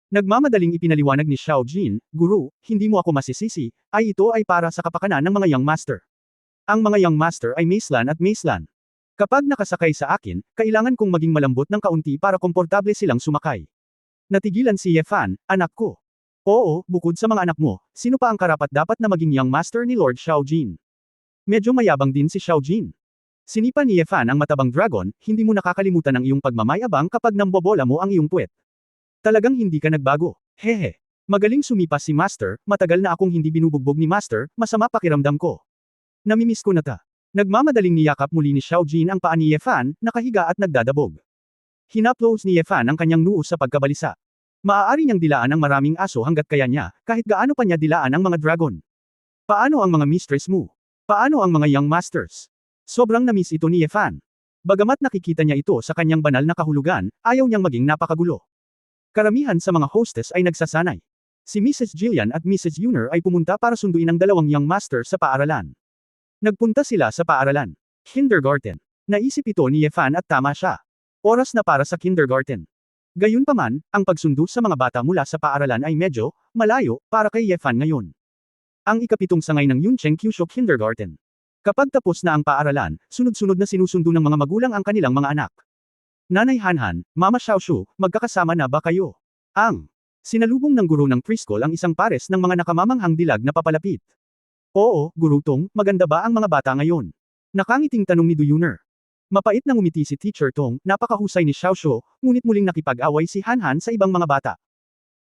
[SPEAKER 1] Nagmamadaling ipinaliwanag ni Xiao Jin, Guru, hindi mo ako masisisi, ay ito ay para sa kapakanan ng mga Young Master. Ang mga Young Master ay Macelan at Macelan. Kapag nakasakay sa akin, kailangan kong maging malambot ng kaunti para komportable silang sumakay. Natigilan si Ye Fan, anak ko. Oo, bukod sa mga anak mo, sino pa ang karapat dapat na maging Young Master ni Lord Xiao Jin? Medyo mayabang din si Xiao Jin. Sinipa ni Yefan ang matabang dragon, hindi mo nakakalimutan ang iyong pagmamayabang kapag nambobola mo ang iyong puwet. Talagang hindi ka nagbago. Hehe. Magaling sumipa si Master, matagal na akong hindi binubugbog ni Master, masama pakiramdam ko. Namimiss ko na ta. Nagmamadaling niyakap muli ni Xiao Jin ang paa ni Yefan, nakahiga at nagdadabog. Hinaplos ni Yefan ang kanyang noo sa pagkabalisa. Maaari niyang dilaan ang maraming aso hanggat kaya niya, kahit gaano pa niya dilaan ang mga dragon. Paano ang mga mistress mo? Paano ang mga young masters? Sobrang namiss ito ni Yefan. Bagamat nakikita niya ito sa kanyang banal na kahulugan, ayaw niyang maging napakagulo. Karamihan sa mga hostess ay nagsasanay. Si Mrs. Jillian at Mrs. Yuner ay pumunta para sunduin ang dalawang young master sa paaralan. Nagpunta sila sa paaralan. Kindergarten. Naisip ito ni Yefan at tama siya. Oras na para sa kindergarten. Gayunpaman, ang pagsundo sa mga bata mula sa paaralan ay medyo malayo para kay Yefan ngayon. Ang ikapitong sangay ng Yuncheng Kyushu Kindergarten. Kapag tapos na ang paaralan, sunod-sunod na sinusundo ng mga magulang ang kanilang mga anak. Nanay Hanhan, Mama Xiaoshu, magkakasama na ba kayo? Sinalubong ng guro ng preschool ang isang pares ng mga nakamamanghang dilag na papalapit. Oo, Guru Tong, maganda ba ang mga bata ngayon? Nakangiting tanong ni Du Yuner. Mapait na ngumiti si Teacher Tong, napakahusay ni Xiaoshu, ngunit muling nakipag-away si Hanhan sa ibang mga bata.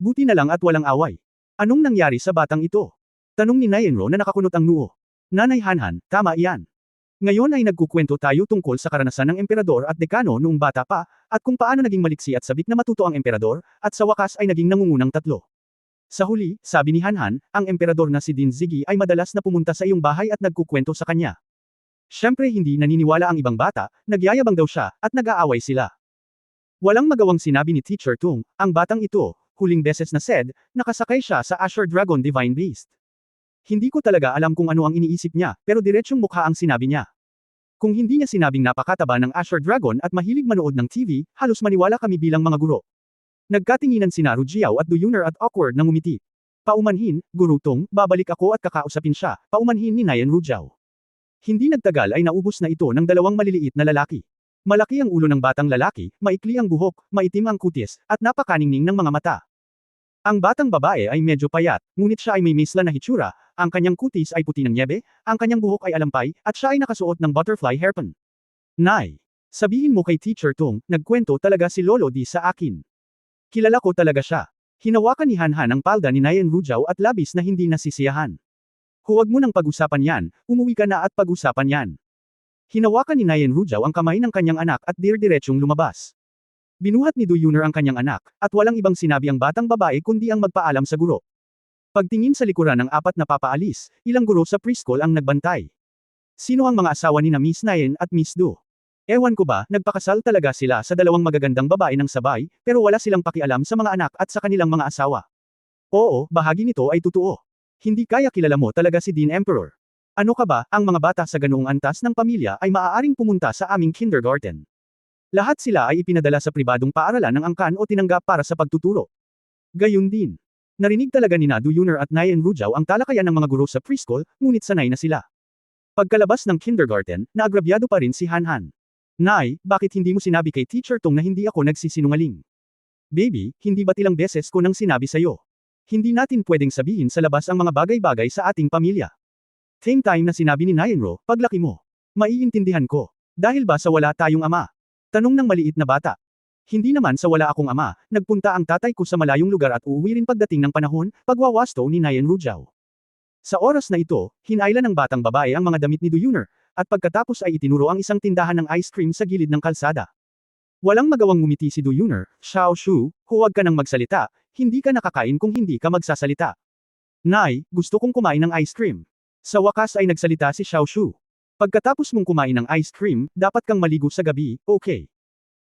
[SPEAKER 1] Buti na lang at walang away. Anong nangyari sa batang ito? Tanong ni Nayenro na nakakunot ang noo. Nanay Hanhan, tama iyan. Ngayon ay nagkukwento tayo tungkol sa karanasan ng emperador at dekano noong bata pa, at kung paano naging maliksi at sabik na matuto ang emperador, at sa wakas ay naging nangungunang tatlo. Sa huli, sabi ni Hanhan, ang emperador na si Din Ziggy ay madalas na pumunta sa iyong bahay at nagkukwento sa kanya. Siyempre hindi naniniwala ang ibang bata, nagyayabang daw siya, at nag-aaway sila. Walang magawang sinabi ni Teacher Tung, ang batang ito, huling beses na said, nakasakay siya sa Azure Dragon Divine Beast. Hindi ko talaga alam kung ano ang iniisip niya, pero diretsyong mukha ang sinabi niya. Kung hindi niya sinabing napakataba ng Azure Dragon at mahilig manood ng TV, halos maniwala kami bilang mga guro. Nagkatinginan sina Rujiao at Du Yuner at awkward na ngumiti. Paumanhin, Guru Tong, babalik ako at kakausapin siya, paumanhin ni Nayan Rujiao. Hindi nagtagal ay naubos na ito ng dalawang maliliit na lalaki. Malaki ang ulo ng batang lalaki, maikli ang buhok, maitim ang kutis, at napakaningning ng mga mata. Ang batang babae ay medyo payat, ngunit siya ay may misla na hitsura, ang kanyang kutis ay puti ng nyebe, ang kanyang buhok ay alampay, at siya ay nakasuot ng butterfly hairpin. Nay! Sabihin mo kay Teacher Tong, nagkwento talaga si Lolo Di sa akin. Kilala ko talaga siya. Hinawakan ni Hanhan ang palda ni Nayan Rujiao at labis na hindi nasisiyahan. Huwag mo nang pag-usapan yan, umuwi ka na at pag-usapan yan. Hinawakan ni Nayan Rujiao ang kamay ng kanyang anak at dir-diretsyong lumabas. Binuhat ni Du Yuner ang kanyang anak, at walang ibang sinabi ang batang babae kundi ang magpaalam sa guro. Pagtingin sa likuran ng apat na papaalis, ilang guro sa preschool ang nagbantay. Sino ang mga asawa ni na Miss Nayen at Miss Du? Ewan ko ba, nagpakasal talaga sila sa dalawang magagandang babae ng sabay, pero wala silang pakialam sa mga anak at sa kanilang mga asawa. Oo, bahagi nito ay totoo. Hindi kaya kilala mo talaga si Dean Emperor. Ano ka ba, ang mga bata sa ganoong antas ng pamilya ay maaaring pumunta sa aming kindergarten. Lahat sila ay ipinadala sa pribadong paaralan ng angkan o tinanggap para sa pagtuturo. Gayun din. Narinig talaga ni Du Yuner at Nayan Rujiao ang talakayan ng mga guro sa preschool, ngunit sanay na sila. Pagkalabas ng kindergarten, naagrabyado pa rin si Hanhan. Nay, bakit hindi mo sinabi kay Teacher Tong na hindi ako nagsisinungaling? Baby, hindi ba't ilang beses ko nang sinabi sa'yo? Hindi natin pwedeng sabihin sa labas ang mga bagay-bagay sa ating pamilya. Same time na sinabi ni Nayenro, paglaki mo. Maiintindihan ko. Dahil ba sa wala tayong ama? Tanong ng maliit na bata. Hindi naman sa wala akong ama, nagpunta ang tatay ko sa malayong lugar at uuwi rin pagdating ng panahon, pagwawasto ni Nayan Rujiao. Sa oras na ito, hinailan ng batang babae ang mga damit ni Du Yuner, at pagkatapos ay itinuro ang isang tindahan ng ice cream sa gilid ng kalsada. Walang magawang ngumiti si Du Yuner, Xiaoshu, huwag ka nang magsalita, hindi ka nakakain kung hindi ka magsasalita. Nay, gusto kong kumain ng ice cream. Sa wakas ay nagsalita si Xiaoshu. Pagkatapos mong kumain ng ice cream, dapat kang maligo sa gabi, okay?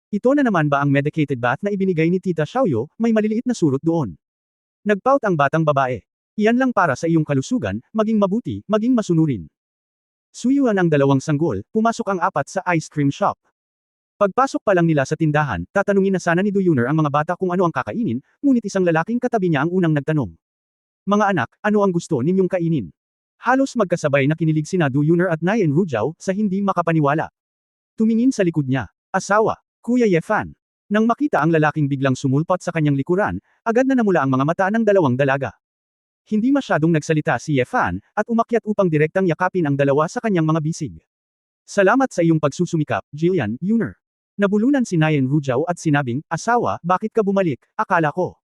[SPEAKER 1] Ito na naman ba ang medicated bath na ibinigay ni Tita Xiaoyo, may maliliit na surot doon. Nagpout ang batang babae. Iyan lang para sa iyong kalusugan, maging mabuti, maging masunurin. Suyuan ang dalawang sanggol, pumasok ang apat sa ice cream shop. Pagpasok pa lang nila sa tindahan, tatanungin na sana ni Du Yuner ang mga bata kung ano ang kakainin, ngunit isang lalaking katabi niya ang unang nagtanong. Mga anak, ano ang gusto ninyong kainin? Halos magkasabay na kinilig sina Du Yuner at Nayan Rujiao sa hindi makapaniwala. Tumingin sa likod niya. Asawa, Kuya Yefan. Nang makita ang lalaking biglang sumulpot sa kanyang likuran, agad na namula ang mga mata ng dalawang dalaga. Hindi masyadong nagsalita si Yefan, at umakyat upang direktang yakapin ang dalawa sa kanyang mga bisig. Salamat sa iyong pagsusumikap, Jillian, Yuner. Nabulunan si Nayan Rujao at sinabing, asawa, bakit ka bumalik? Akala ko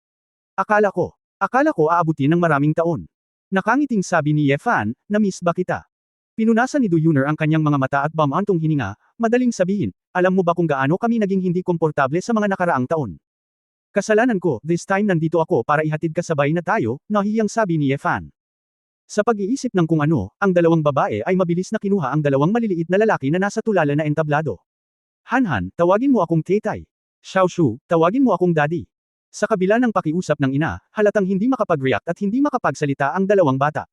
[SPEAKER 1] aabutin ng maraming taon. Nakangiting sabi ni Yefan, na-miss ba kita? Pinunasan ni Du Yuner ang kanyang mga mata at bumantong hininga, madaling sabihin, alam mo ba kung gaano kami naging hindi komportable sa mga nakaraang taon? Kasalanan ko, this time nandito ako para ihatid ka sabay na tayo, nahiyang sabi ni Yefan. Sa pag-iisip ng kung ano, ang dalawang babae ay mabilis na kinuha ang dalawang maliliit na lalaki na nasa tulala na entablado. Hanhan, tawagin mo akong Tetay. Xiaoshu, tawagin mo akong Daddy. Sa kabila ng pakiusap ng ina, halatang hindi makapag-react at hindi makapagsalita ang dalawang bata.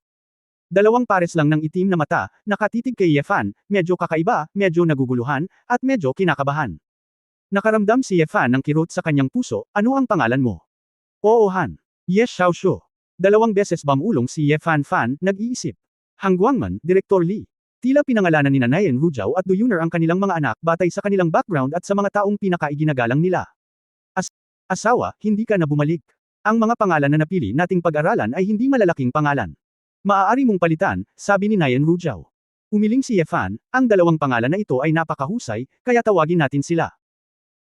[SPEAKER 1] Dalawang pares lang ng itim na mata, nakatitig kay Yefan, medyo kakaiba, medyo naguguluhan, at medyo kinakabahan. Nakaramdam si Yefan ng kirot sa kanyang puso, ano ang pangalan mo? Oo Han. Yes Xiaoshu. 2 beses bumulong si Yefan Fan, nag-iisip. Hangguangman, Direktor Li. Tila pinangalanan ni Nayan Rujao at Du Yuner ang kanilang mga anak batay sa kanilang background at sa mga taong pinakaiginagalang nila. Asawa, hindi ka na bumalik. Ang mga pangalan na napili nating pag-aralan ay hindi malalaking pangalan. Maaari mong palitan, sabi ni Nayan Rujao. Umiling si Yefan, ang dalawang pangalan na ito ay napakahusay, kaya tawagin natin sila.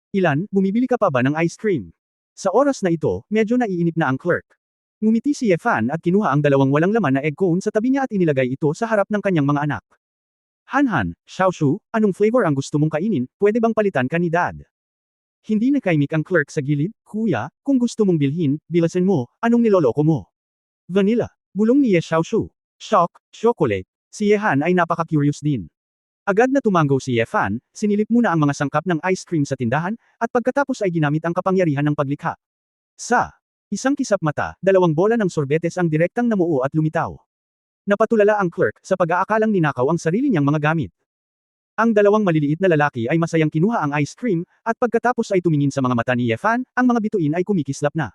[SPEAKER 1] Ilan, bumibili ka pa ba ng ice cream? Sa oras na ito, medyo naiinip na ang clerk. Ngumiti si Yefan at kinuha ang dalawang walang laman na egg cone sa tabi niya at inilagay ito sa harap ng kanyang mga anak. Hanhan, Xiaoshu, anong flavor ang gusto mong kainin, pwede bang palitan ka ni Dad? Hindi nakaimik ang clerk sa gilid, kuya, kung gusto mong bilhin, bilasin mo, anong niloloko mo? Vanilla, bulong ni Ye Xiaoshu. Shock, chocolate. Si Yehan ay napaka-curious din. Agad na tumango si Yefan, sinilip muna ang mga sangkap ng ice cream sa tindahan, at pagkatapos ay ginamit ang kapangyarihan ng paglikha. Sa isang kisap mata, 2 bola ng sorbetes ang direktang namuo at lumitaw. Napatulala ang clerk sa pag-aakalang ninakaw ang sarili niyang mga gamit. Ang dalawang maliliit na lalaki ay masayang kinuha ang ice cream, at pagkatapos ay tumingin sa mga mata ni Yefan, ang mga bituin ay kumikislap na.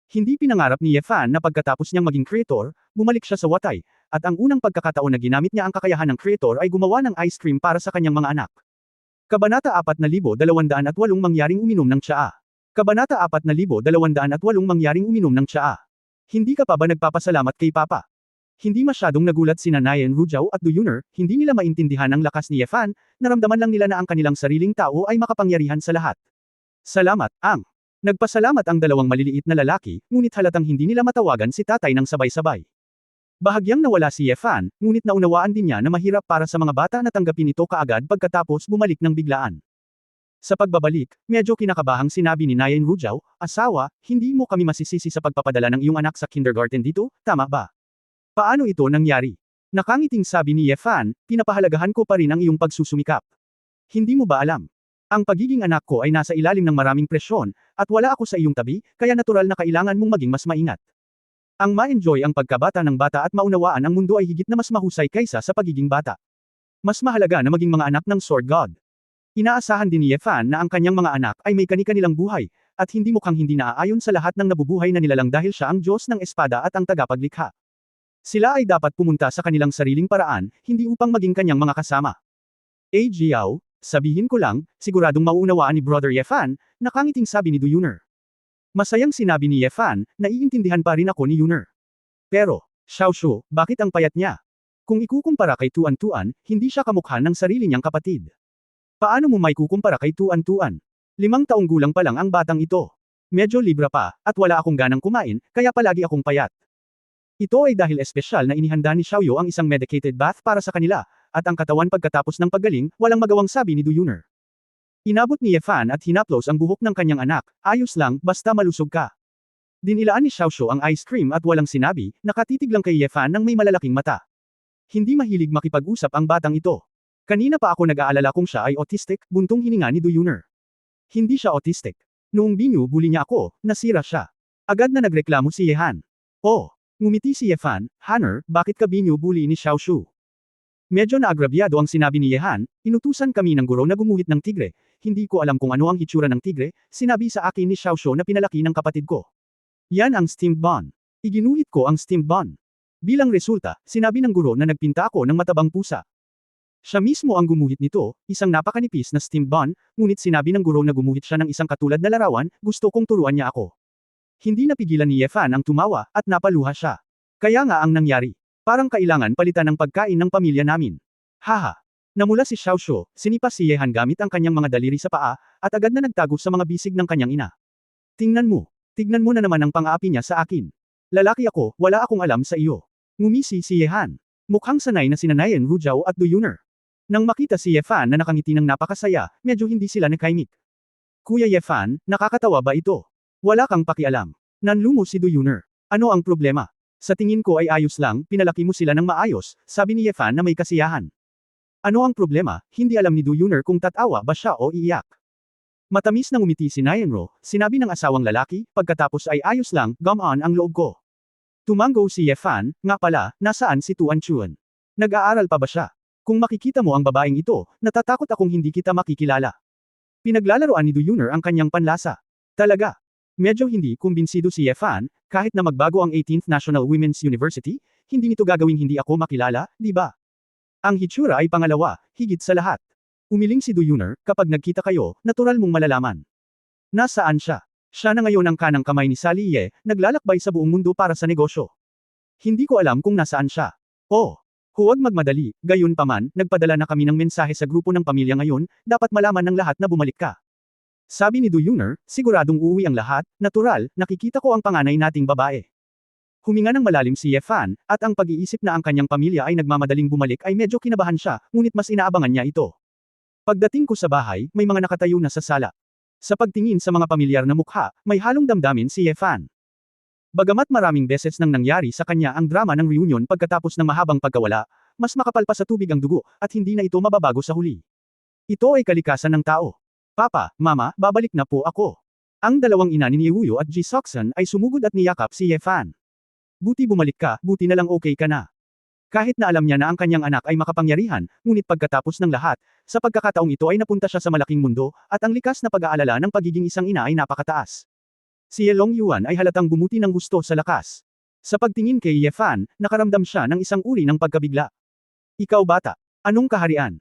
[SPEAKER 1] Hindi pinangarap ni Yefan na pagkatapos niyang maging creator, bumalik siya sa Watay, at ang unang pagkakataon na ginamit niya ang kakayahan ng creator ay gumawa ng ice cream para sa kanyang mga anak. Kabanata 4208 Mangyaring uminom ng tsaa. Kabanata 4208 Mangyaring uminom ng tsaa. Hindi ka pa ba nagpapasalamat kay Papa? Hindi masyadong nagulat sina Nayan Rujao at Du Yuner, hindi nila maintindihan ang lakas ni Yefan, naramdaman lang nila na ang kanilang sariling tao ay makapangyarihan sa lahat. Salamat, ang. Nagpasalamat ang dalawang maliliit na lalaki, ngunit halatang hindi nila matawagan si tatay ng sabay-sabay. Bahagyang nawala si Yefan, ngunit naunawaan din niya na mahirap para sa mga bata na tanggapin ito kaagad pagkatapos bumalik ng biglaan. Sa pagbabalik, medyo kinakabahang sinabi ni Nayan Rujao, asawa, hindi mo kami masisisi sa pagpapadala ng iyong anak sa kindergarten dito, tama ba? Paano ito nangyari? Nakangiting sabi ni Yefan, pinapahalagahan ko pa rin ang iyong pagsusumikap. Hindi mo ba alam? Ang pagiging anak ko ay nasa ilalim ng maraming presyon, at wala ako sa iyong tabi, kaya natural na kailangan mong maging mas maingat. Ang ma-enjoy ang pagkabata ng bata at maunawaan ang mundo ay higit na mas mahusay kaysa sa pagiging bata. Mas mahalaga na maging mga anak ng Sword God. Inaasahan din ni Yefan na ang kanyang mga anak ay may kani-kanilang buhay, at hindi mukhang hindi naaayon sa lahat ng nabubuhay na nilalang dahil siya ang Diyos ng espada at ang tagapaglikha. Sila ay dapat pumunta sa kanilang sariling paraan, hindi upang maging kanyang mga kasama. Jiao, sabihin ko lang, siguradong mauunawaan ni Brother Yefan, nakangiting sabi ni Du Yuner. Masayang sinabi ni Yefan, naiintindihan pa rin ako ni Yuner. Pero, Xiaoshu, bakit ang payat niya? Kung ikukumpara kay Tuan-Tuan, hindi siya kamukha ng sarili niyang kapatid. Paano mo may kukumpara kay Tuan-Tuan? 5 taong gulang pa lang ang batang ito. Medyo libra pa, at wala akong ganang kumain, kaya palagi akong payat. Ito ay dahil espesyal na inihanda ni Xiaoyu ang isang medicated bath para sa kanila, at ang katawan pagkatapos ng paggaling, walang magawang sabi ni Du Yuner. Inabot ni Yefan at hinaplos ang buhok ng kanyang anak, ayos lang, basta malusog ka. Dinilaan ni Xiaoshu ang ice cream at walang sinabi, nakatitig lang kay Yefan ng may malalaking mata. Hindi mahilig makipag-usap ang batang ito. Kanina pa ako nag-aalala kung siya ay autistic, buntong hininga ni Du Yuner. Hindi siya autistic. Noong binubuli niya ako, nasira siya. Agad na nagreklamo si Yehan. Oh, ngumiti si Yefan, Hanner, bakit ka binubuli ni Xiaoshu? Medyo naagrabyado ang sinabi ni Yehan, inutusan kami ng guro na gumuhit ng tigre, hindi ko alam kung ano ang hitsura ng tigre, sinabi sa akin ni Xiaoshu na pinalaki ng kapatid ko. Yan ang steamed bun. Iginuhit ko ang steamed bun. Bilang resulta, sinabi ng guro na nagpinta ako ng matabang pusa. Siya mismo ang gumuhit nito, isang napakanipis na steamed bun, ngunit sinabi ng guro na gumuhit siya ng isang katulad na larawan, gusto kong turuan niya ako. Hindi napigilan ni Yefan ang tumawa, at napaluha siya. Kaya nga ang nangyari. Parang kailangan palitan ng pagkain ng pamilya namin. Haha. Namula si Xiaoshu, sinipa si Yehan gamit ang kanyang mga daliri sa paa, at agad na nagtago sa mga bisig ng kanyang ina. Tingnan mo. Tignan mo na naman ang pang-aapi niya sa akin. Lalaki ako, wala akong alam sa iyo. Ngumisi si Yehan. Mukhang sanay na sina Nayan Rujao at Du Yuner. Nang makita si Yefan na nakangiti ng napakasaya, medyo hindi sila nagkaimik. Kuya Yefan, nakakatawa ba ito? Wala kang pakialam. Nanlumo si Du Yuner. Ano ang problema? Sa tingin ko ay ayos lang, pinalaki mo sila ng maayos, sabi ni Yefan na may kasiyahan. Ano ang problema? Hindi alam ni Du Yuner kung tatawa ba siya o iiyak. Matamis na ngumiti si Nayenro, sinabi ng asawang lalaki, pagkatapos ay ayos lang, gumaan ang loob ko. Tumango si Yefan, nga pala, nasaan si Tuan Chuan? Nag-aaral pa ba siya? Kung makikita mo ang babaeng ito, natatakot akong hindi kita makikilala. Pinaglalaroan ni Du Yuner ang kanyang panlasa. Talaga. Medyo hindi kumbinsido si Yefan, kahit na magbago ang 18th National Women's University, hindi nito gagawing hindi ako makilala, di ba? Ang hitsura ay pangalawa, higit sa lahat. Umiling si Du Yuner, kapag nagkita kayo, natural mong malalaman. Nasaan siya? Siya na ngayon ang kanang kamay ni Sally Ye, naglalakbay sa buong mundo para sa negosyo. Hindi ko alam kung nasaan siya. Oh, huwag magmadali, gayon paman, nagpadala na kami ng mensahe sa grupo ng pamilya ngayon, dapat malaman ng lahat na bumalik ka. Sabi ni Du Yuner, siguradong uuwi ang lahat, natural, nakikita ko ang panganay nating babae. Huminga ng malalim si Yefan, at ang pag-iisip na ang kanyang pamilya ay nagmamadaling bumalik ay medyo kinabahan siya, ngunit mas inaabangan niya ito. Pagdating ko sa bahay, may mga nakatayo na sa sala. Sa pagtingin sa mga pamilyar na mukha, may halong damdamin si Yefan. Bagamat maraming beses nang nangyari sa kanya ang drama ng reunion pagkatapos ng mahabang pagkawala, mas makapal pa sa tubig ang dugo, at hindi na ito mababago sa huli. Ito ay kalikasan ng tao. Papa, Mama, babalik na po ako. Ang dalawang ina ni Niewuyo at Ji Soksan ay sumugod at niyakap si Yefan. Buti bumalik ka, buti na lang okay ka na. Kahit na alam niya na ang kanyang anak ay makapangyarihan, ngunit pagkatapos ng lahat, sa pagkakataong ito ay napunta siya sa malaking mundo, at ang likas na pag-aalala ng pagiging isang ina ay napakataas. Si Yelong Yuan ay halatang bumuti ng gusto sa lakas. Sa pagtingin kay Yefan, nakaramdam siya ng isang uri ng pagkabigla. Ikaw bata, anong kaharian?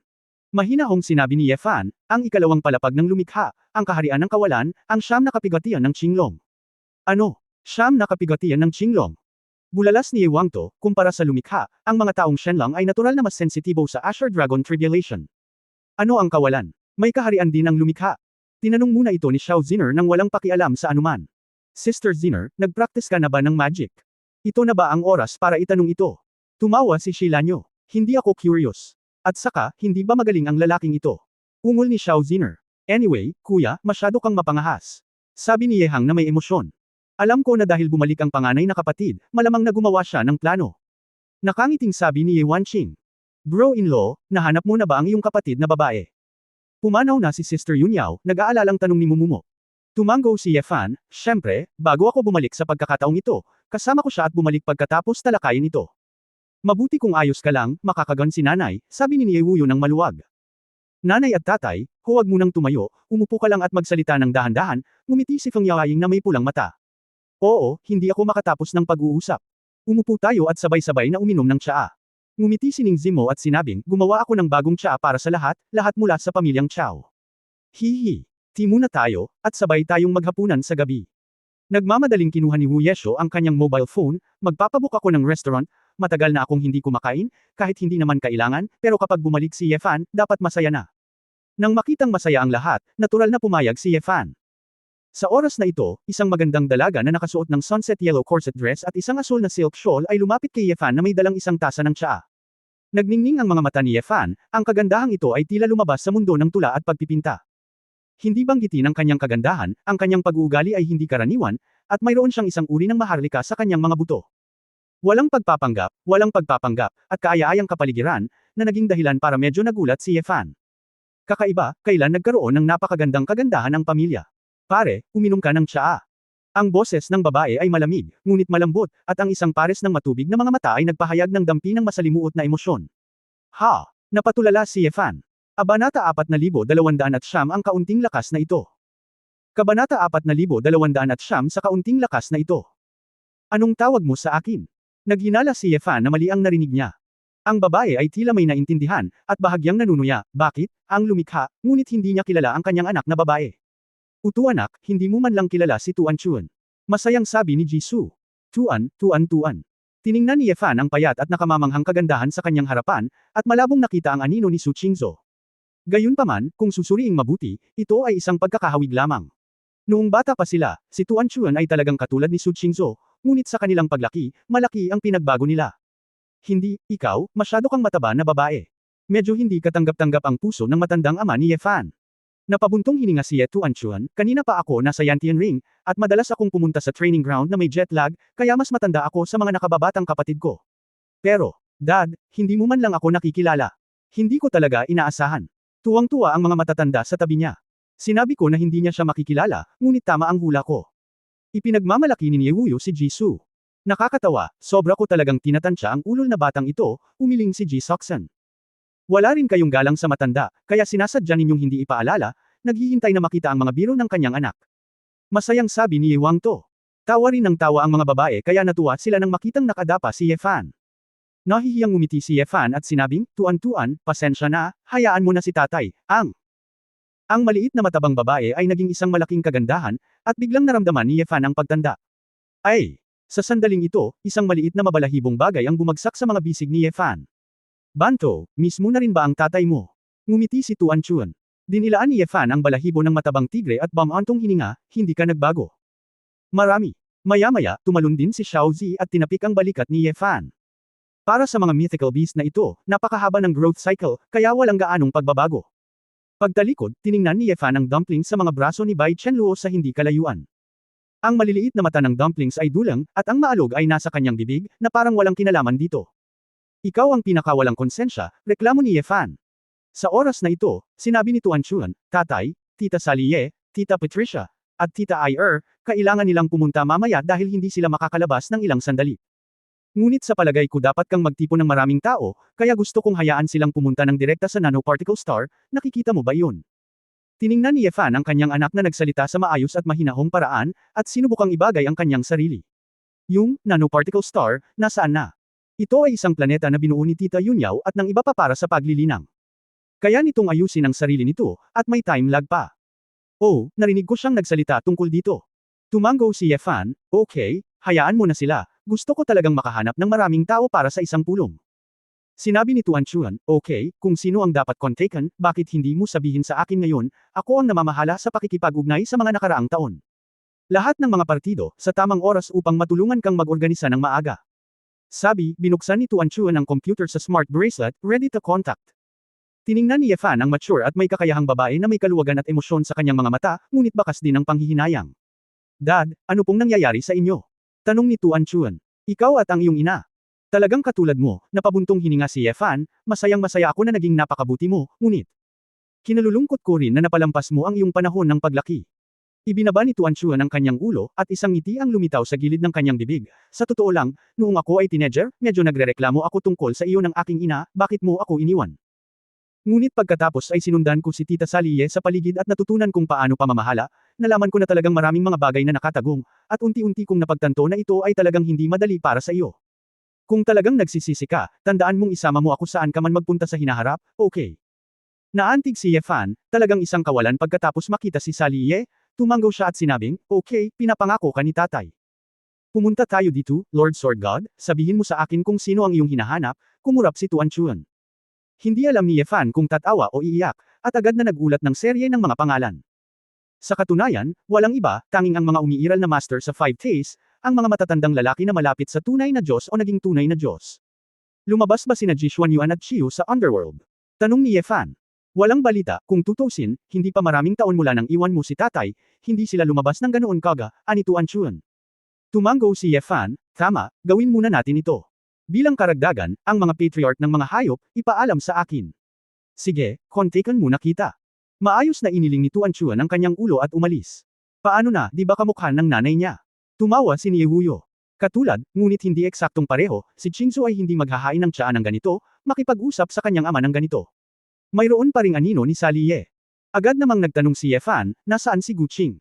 [SPEAKER 1] Mahinahong sinabi ni Yefan, ang ikalawang palapag ng lumikha, ang kaharian ng kawalan, ang siyam na kapigatian ng Qinglong. Ano? Siyam na kapigatian ng Qinglong? Bulalas ni Yewangto, kumpara sa lumikha, ang mga taong Shenlong ay natural na mas sensitibo sa Asher Dragon Tribulation. Ano ang kawalan? May kaharian din ang lumikha. Tinanong muna ito ni Xiao Ziner nang walang pakialam sa anuman. Sister Ziner, nagpractice ka na ba ng magic? Ito na ba ang oras para itanong ito? Tumawa si Shilanyo. Hindi ako curious. At saka, hindi ba magaling ang lalaking ito? Ungol ni Xiao Ziner. Anyway, kuya, masyado kang mapangahas. Sabi ni Yehang na may emosyon. Alam ko na dahil bumalik ang panganay na kapatid, malamang na gumawa siya ng plano. Nakangiting sabi ni Ye Wanqing. Bro-in-law, nahanap mo na ba ang iyong kapatid na babae? Pumanaw na si Sister Yunyao, nag-aalalang tanong ni Mumumo. Tumango si Yefan, syempre, bago ako bumalik sa pagkakataong ito, kasama ko siya at bumalik pagkatapos talakayin ito. Mabuti kung ayos ka lang, makakagan si nanay, sabi ni Niewuyo ng maluwag. Nanay at tatay, huwag munang tumayo, umupo ka lang at magsalita ng dahan-dahan, ngumiti si Feng Yaoying na may pulang mata. Oo, hindi ako makatapos ng pag-uusap. Umupo tayo at sabay-sabay na uminom ng tsaa. Ngumiti si Ning Zimo at sinabing, gumawa ako ng bagong tsaa para sa lahat, lahat mula sa pamilyang Chow. Hihi. Tea muna tayo, at sabay tayong maghapunan sa gabi. Nagmamadaling kinuha ni Wu Yesho ang kanyang mobile phone, magpapabook ako ng restaurant, matagal na akong hindi kumakain, kahit hindi naman kailangan, pero kapag bumalik si Yefan, dapat masaya na. Nang makitang masaya ang lahat, natural na pumayag si Yefan. Sa oras na ito, isang magandang dalaga na nakasuot ng sunset yellow corset dress at isang asul na silk shawl ay lumapit kay Yefan na may dalang isang tasa ng tsaa. Nagningning ang mga mata ni Yefan, ang kagandahang ito ay tila lumabas sa mundo ng tula at pagpipinta. Hindi banggitin ang kanyang kagandahan, ang kanyang pag-uugali ay hindi karaniwan, at mayroon siyang isang uri ng maharlika sa kanyang mga buto. Walang pagpapanggap, at kaaya-ayang kapaligiran, na naging dahilan para medyo nagulat si Yefan. Kakaiba, kailan nagkaroon ng napakagandang kagandahan ang pamilya? Pare, uminom ka ng tsaa. Ang boses ng babae ay malamig, ngunit malambot, at ang isang pares ng matubig na mga mata ay nagpahayag ng dampi ng masalimuot na emosyon. Ha! Napatulala si Yefan. Kabanata 4,200 ang kaunting lakas na ito. Kabanata 4,200 sa kaunting lakas na ito. Anong tawag mo sa akin? Naghinala si Yefan na mali ang narinig niya. Ang babae ay tila may naintindihan, at bahagyang nanunuya, bakit? Ang lumikha, ngunit hindi niya kilala ang kanyang anak na babae. Utu anak, hindi mo man lang kilala si Tuan Chuan. Masayang sabi ni Jisoo. Tuan. Tiningnan ni Ye Fan ang payat at nakamamanghang kagandahan sa kanyang harapan, at malabong nakita ang anino ni Su Qingzhou. Gayunpaman, kung susuriing mabuti, ito ay isang pagkakahawig lamang. Noong bata pa sila, si Tuan Chuan ay talagang katulad ni Su Qingzhou, ngunit sa kanilang paglaki, malaki ang pinagbago nila. Hindi, ikaw, masyado kang mataba na babae. Medyo hindi katanggap-tanggap ang puso ng matandang ama ni Ye Fan. Napabuntong hininga si Ye Tuanchuan, kanina pa ako nasa Yantian Ring, at madalas akong pumunta sa training ground na may jet lag, kaya mas matanda ako sa mga nakababatang kapatid ko. Pero, Dad, hindi mo man lang ako nakikilala. Hindi ko talaga inaasahan. Tuwang-tuwa ang mga matatanda sa tabi niya. Sinabi ko na hindi niya siya makikilala, ngunit tama ang hula ko. Ipinagmamalaki ni Niewuyo si Jisoo. Nakakatawa, sobra ko talagang tinatansya ang ulol na batang ito, umiling si Ji Seoksan. Wala rin kayong galang sa matanda, kaya sinasadya ninyong hindi ipaalala, naghihintay na makita ang mga biro ng kanyang anak. Masayang sabi ni Ye Wang To. Tawa rin ng tawa ang mga babae kaya natuwa sila nang makitang nakadapa si Ye Fan. Nahihiyang ngumiti si Ye Fan at sinabing, Tuan-tuan, pasensya na, hayaan mo na si tatay, Ang maliit na matabang babae ay naging isang malaking kagandahan, at biglang naramdaman ni Ye Fan ang pagtanda. Ay! Sa sandaling ito, isang maliit na mabalahibong bagay ang bumagsak sa mga bisig ni Ye Fan. Banto, mismo na rin ba ang tatay mo? Ngumiti si Tuan Chuan. Dinilaan ni Ye Fan ang balahibo ng matabang tigre at bamantong hininga, hindi ka nagbago. Marami. Maya-maya, tumalon din si Xiao Zi at tinapik ang balikat ni Ye Fan. Para sa mga mythical beast na ito, napakahaba ng growth cycle, kaya walang gaanong pagbabago. Pagtalikod, tiningnan ni Ye Fan ang dumplings sa mga braso ni Bai Chenluo sa hindi kalayuan. Ang maliliit na mata ng dumplings ay dulang, at ang maalog ay nasa kanyang bibig, na parang walang kinalaman dito. Ikaw ang pinakawalang konsensya, reklamo ni Ye Fan. Sa oras na ito, sinabi ni Tuan Chuan, Tatay, Tita Sally Ye, Tita Patricia, at Tita Ai kailangan nilang pumunta mamaya dahil hindi sila makakalabas ng ilang sandali. Ngunit sa palagay ko dapat kang magtipon ng maraming tao, kaya gusto kong hayaan silang pumunta ng direkta sa nanoparticle star, nakikita mo ba iyon? Tiningnan ni Ye Fan ang kanyang anak na nagsalita sa maayos at mahinahong paraan, at sinubukang ibagay ang kanyang sarili. Yung nanoparticle star, nasaan na? Ito ay isang planeta na binuo ni Tita Yunyao at ng iba pa para sa paglilinang. Kaya nitong ayusin ang sarili nito, at may time lag pa. Oh, narinig ko siyang nagsalita tungkol dito. Tumango si Ye Fan, okay, hayaan mo na sila, gusto ko talagang makahanap ng maraming tao para sa isang pulong. Sinabi ni Tuan Chuan, okay, kung sino ang dapat kontaken, bakit hindi mo sabihin sa akin ngayon, ako ang namamahala sa pakikipag-ugnay sa mga nakaraang taon. Lahat ng mga partido, sa tamang oras upang matulungan kang mag-organisa ng maaga. Sabi, binuksan ni Tuan Chuan ang computer sa smart bracelet, ready to contact. Tiningnan ni Ye Fan ang mature at may kakayahang babae na may kaluwagan at emosyon sa kanyang mga mata, ngunit bakas din ang panghihinayang. Dad, ano pong nangyayari sa inyo? Tanong ni Tuan Chuan. Ikaw at ang iyong ina. Talagang katulad mo, napabuntong hininga si Ye Fan, masayang-masaya ako na naging napakabuti mo, ngunit. Kinalulungkot ko rin na napalampas mo ang iyong panahon ng paglaki. Ibinaba ni Tuan Chuan ang kanyang ulo, at isang ngiti ang lumitaw sa gilid ng kanyang bibig. Sa totoo lang, noong ako ay teenager, medyo nagrereklamo ako tungkol sa iyo ng aking ina, bakit mo ako iniwan? Ngunit pagkatapos ay sinundan ko si Tita Sally Ye sa paligid at natutunan kung paano pamamahala, nalaman ko na talagang maraming mga bagay na nakatagong, at unti-unti kong napagtanto na ito ay talagang hindi madali para sa iyo. Kung talagang nagsisisi ka, tandaan mong isama mo ako saan ka man magpunta sa hinaharap, okay? Naantig si Ye Fan, talagang isang kawalan pagkatapos makita si Sally Ye. Tumango siya at sinabing, okay, pinapangako ka ni tatay. Pumunta tayo dito, Lord Sword God, sabihin mo sa akin kung sino ang iyong hinahanap, kumurap si Tuan Chuan. Hindi alam ni Ye Fan kung tatawa o iiyak, at agad na nagulat ng serye ng mga pangalan. Sa katunayan, walang iba, tanging ang mga umiiral na master sa 5 Tastes, ang mga matatandang lalaki na malapit sa tunay na Diyos o naging tunay na Diyos. Lumabas ba sina Ji Xuanyuan at Chiu sa Underworld? Tanong ni Ye Fan. Walang balita, kung tutusin, hindi pa maraming taon mula nang iwan mo si tatay, hindi sila lumabas ng ganoon kaga, ani Tuan Chuan. Tumango si Ye Fan, tama, gawin muna natin ito. Bilang karagdagan, ang mga patriarch ng mga hayop, ipaalam sa akin. Sige, kontaken muna kita. Maayos na iniling ni Tuan Chuan ang kanyang ulo at umalis. Paano na, di ba kamukha ng nanay niya? Tumawa si Niewuyo. Katulad, ngunit hindi eksaktong pareho, si Qingzhou ay hindi maghahain ng tsaa ng ganito, makipag-usap sa kanyang ama ng ganito. Mayroon pa ring anino ni Sally Ye. Agad namang nagtanong si Ye Fan, nasaan si Gu Qing?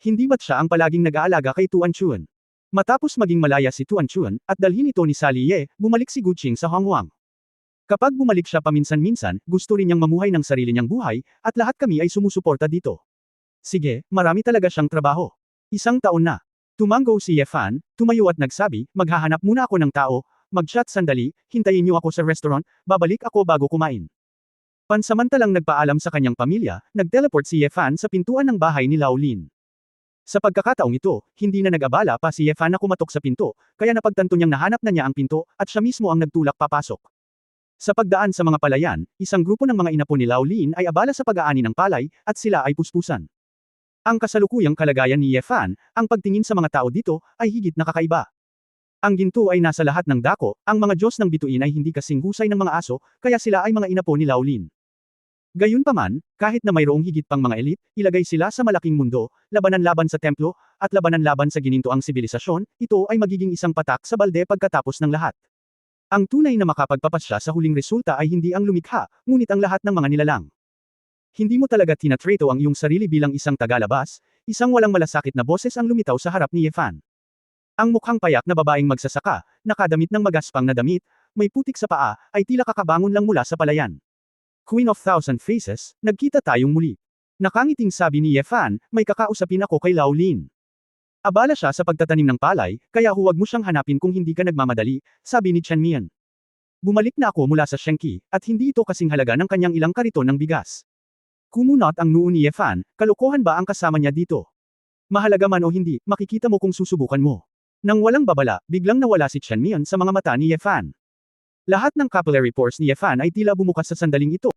[SPEAKER 1] Hindi ba't siya ang palaging nag-aalaga kay Tuan Chuan? Matapos maging malaya si Tuan Chuan, at dalhin ito ni Sally Ye, bumalik si Gu Qing sa Honghuang. Kapag bumalik siya paminsan-minsan, gusto rin niyang mamuhay ng sarili niyang buhay, at lahat kami ay sumusuporta dito. Sige, marami talaga siyang trabaho. 1 taon na. Tumango si Ye Fan, tumayo at nagsabi, maghahanap muna ako ng tao, Mag-chat sandali, hintayin niyo ako sa restaurant, babalik ako bago kumain. Pansamantalang nagpaalam sa kanyang pamilya, nag-teleport si Ye Fan sa pintuan ng bahay ni Lao Lin. Sa pagkakataong ito, hindi na nag-abala pa si Ye Fan na kumatok sa pinto, kaya napagtanto niyang nahanap na niya ang pinto, at siya mismo ang nagtulak papasok. Sa pagdaan sa mga palayan, isang grupo ng mga inapo ni Lao Lin ay abala sa pag-aani ng palay, at sila ay puspusan. Ang kasalukuyang kalagayan ni Ye Fan, ang pagtingin sa mga tao dito, ay higit na kakaiba. Ang ginto ay nasa lahat ng dako, ang mga Diyos ng bituin ay hindi kasing husay ng mga aso, kaya sila ay mga inapo ni Lao Lin. Gayunpaman, kahit na mayroong higit pang mga elite, ilagay sila sa malaking mundo, labanan laban sa templo, at labanan laban sa ginintoang sibilisasyon, ito ay magiging isang patak sa balde pagkatapos ng lahat. Ang tunay na makapagpapasya sa huling resulta ay hindi ang lumikha, ngunit ang lahat ng mga nilalang. Hindi mo talaga tinatreto ang iyong sarili bilang isang tagalabas, isang walang malasakit na boses ang lumitaw sa harap ni Ye Fan. Ang mukhang payak na babaeng magsasaka, nakadamit ng magaspang na damit, may putik sa paa, ay tila kakabangon lang mula sa palayan. Queen of Thousand Faces, nagkita tayong muli. Nakangiting sabi ni Ye Fan, may kakausapin ako kay Lao Lin. Abala siya sa pagtatanim ng palay, kaya huwag mo siyang hanapin kung hindi ka nagmamadali, sabi ni Chen Mian. Bumalik na ako mula sa Shenqi, at hindi ito kasing halaga ng kanyang ilang kariton ng bigas. Kumunot ang noo ni Ye Fan, kalokohan ba ang kasama niya dito? Mahalaga man o hindi, makikita mo kung susubukan mo. Nang walang babala, biglang nawala si Chen Mian sa mga mata ni Ye Fan. Lahat ng capillary pores ni Ye Fan ay tila bumukas sa sandaling ito.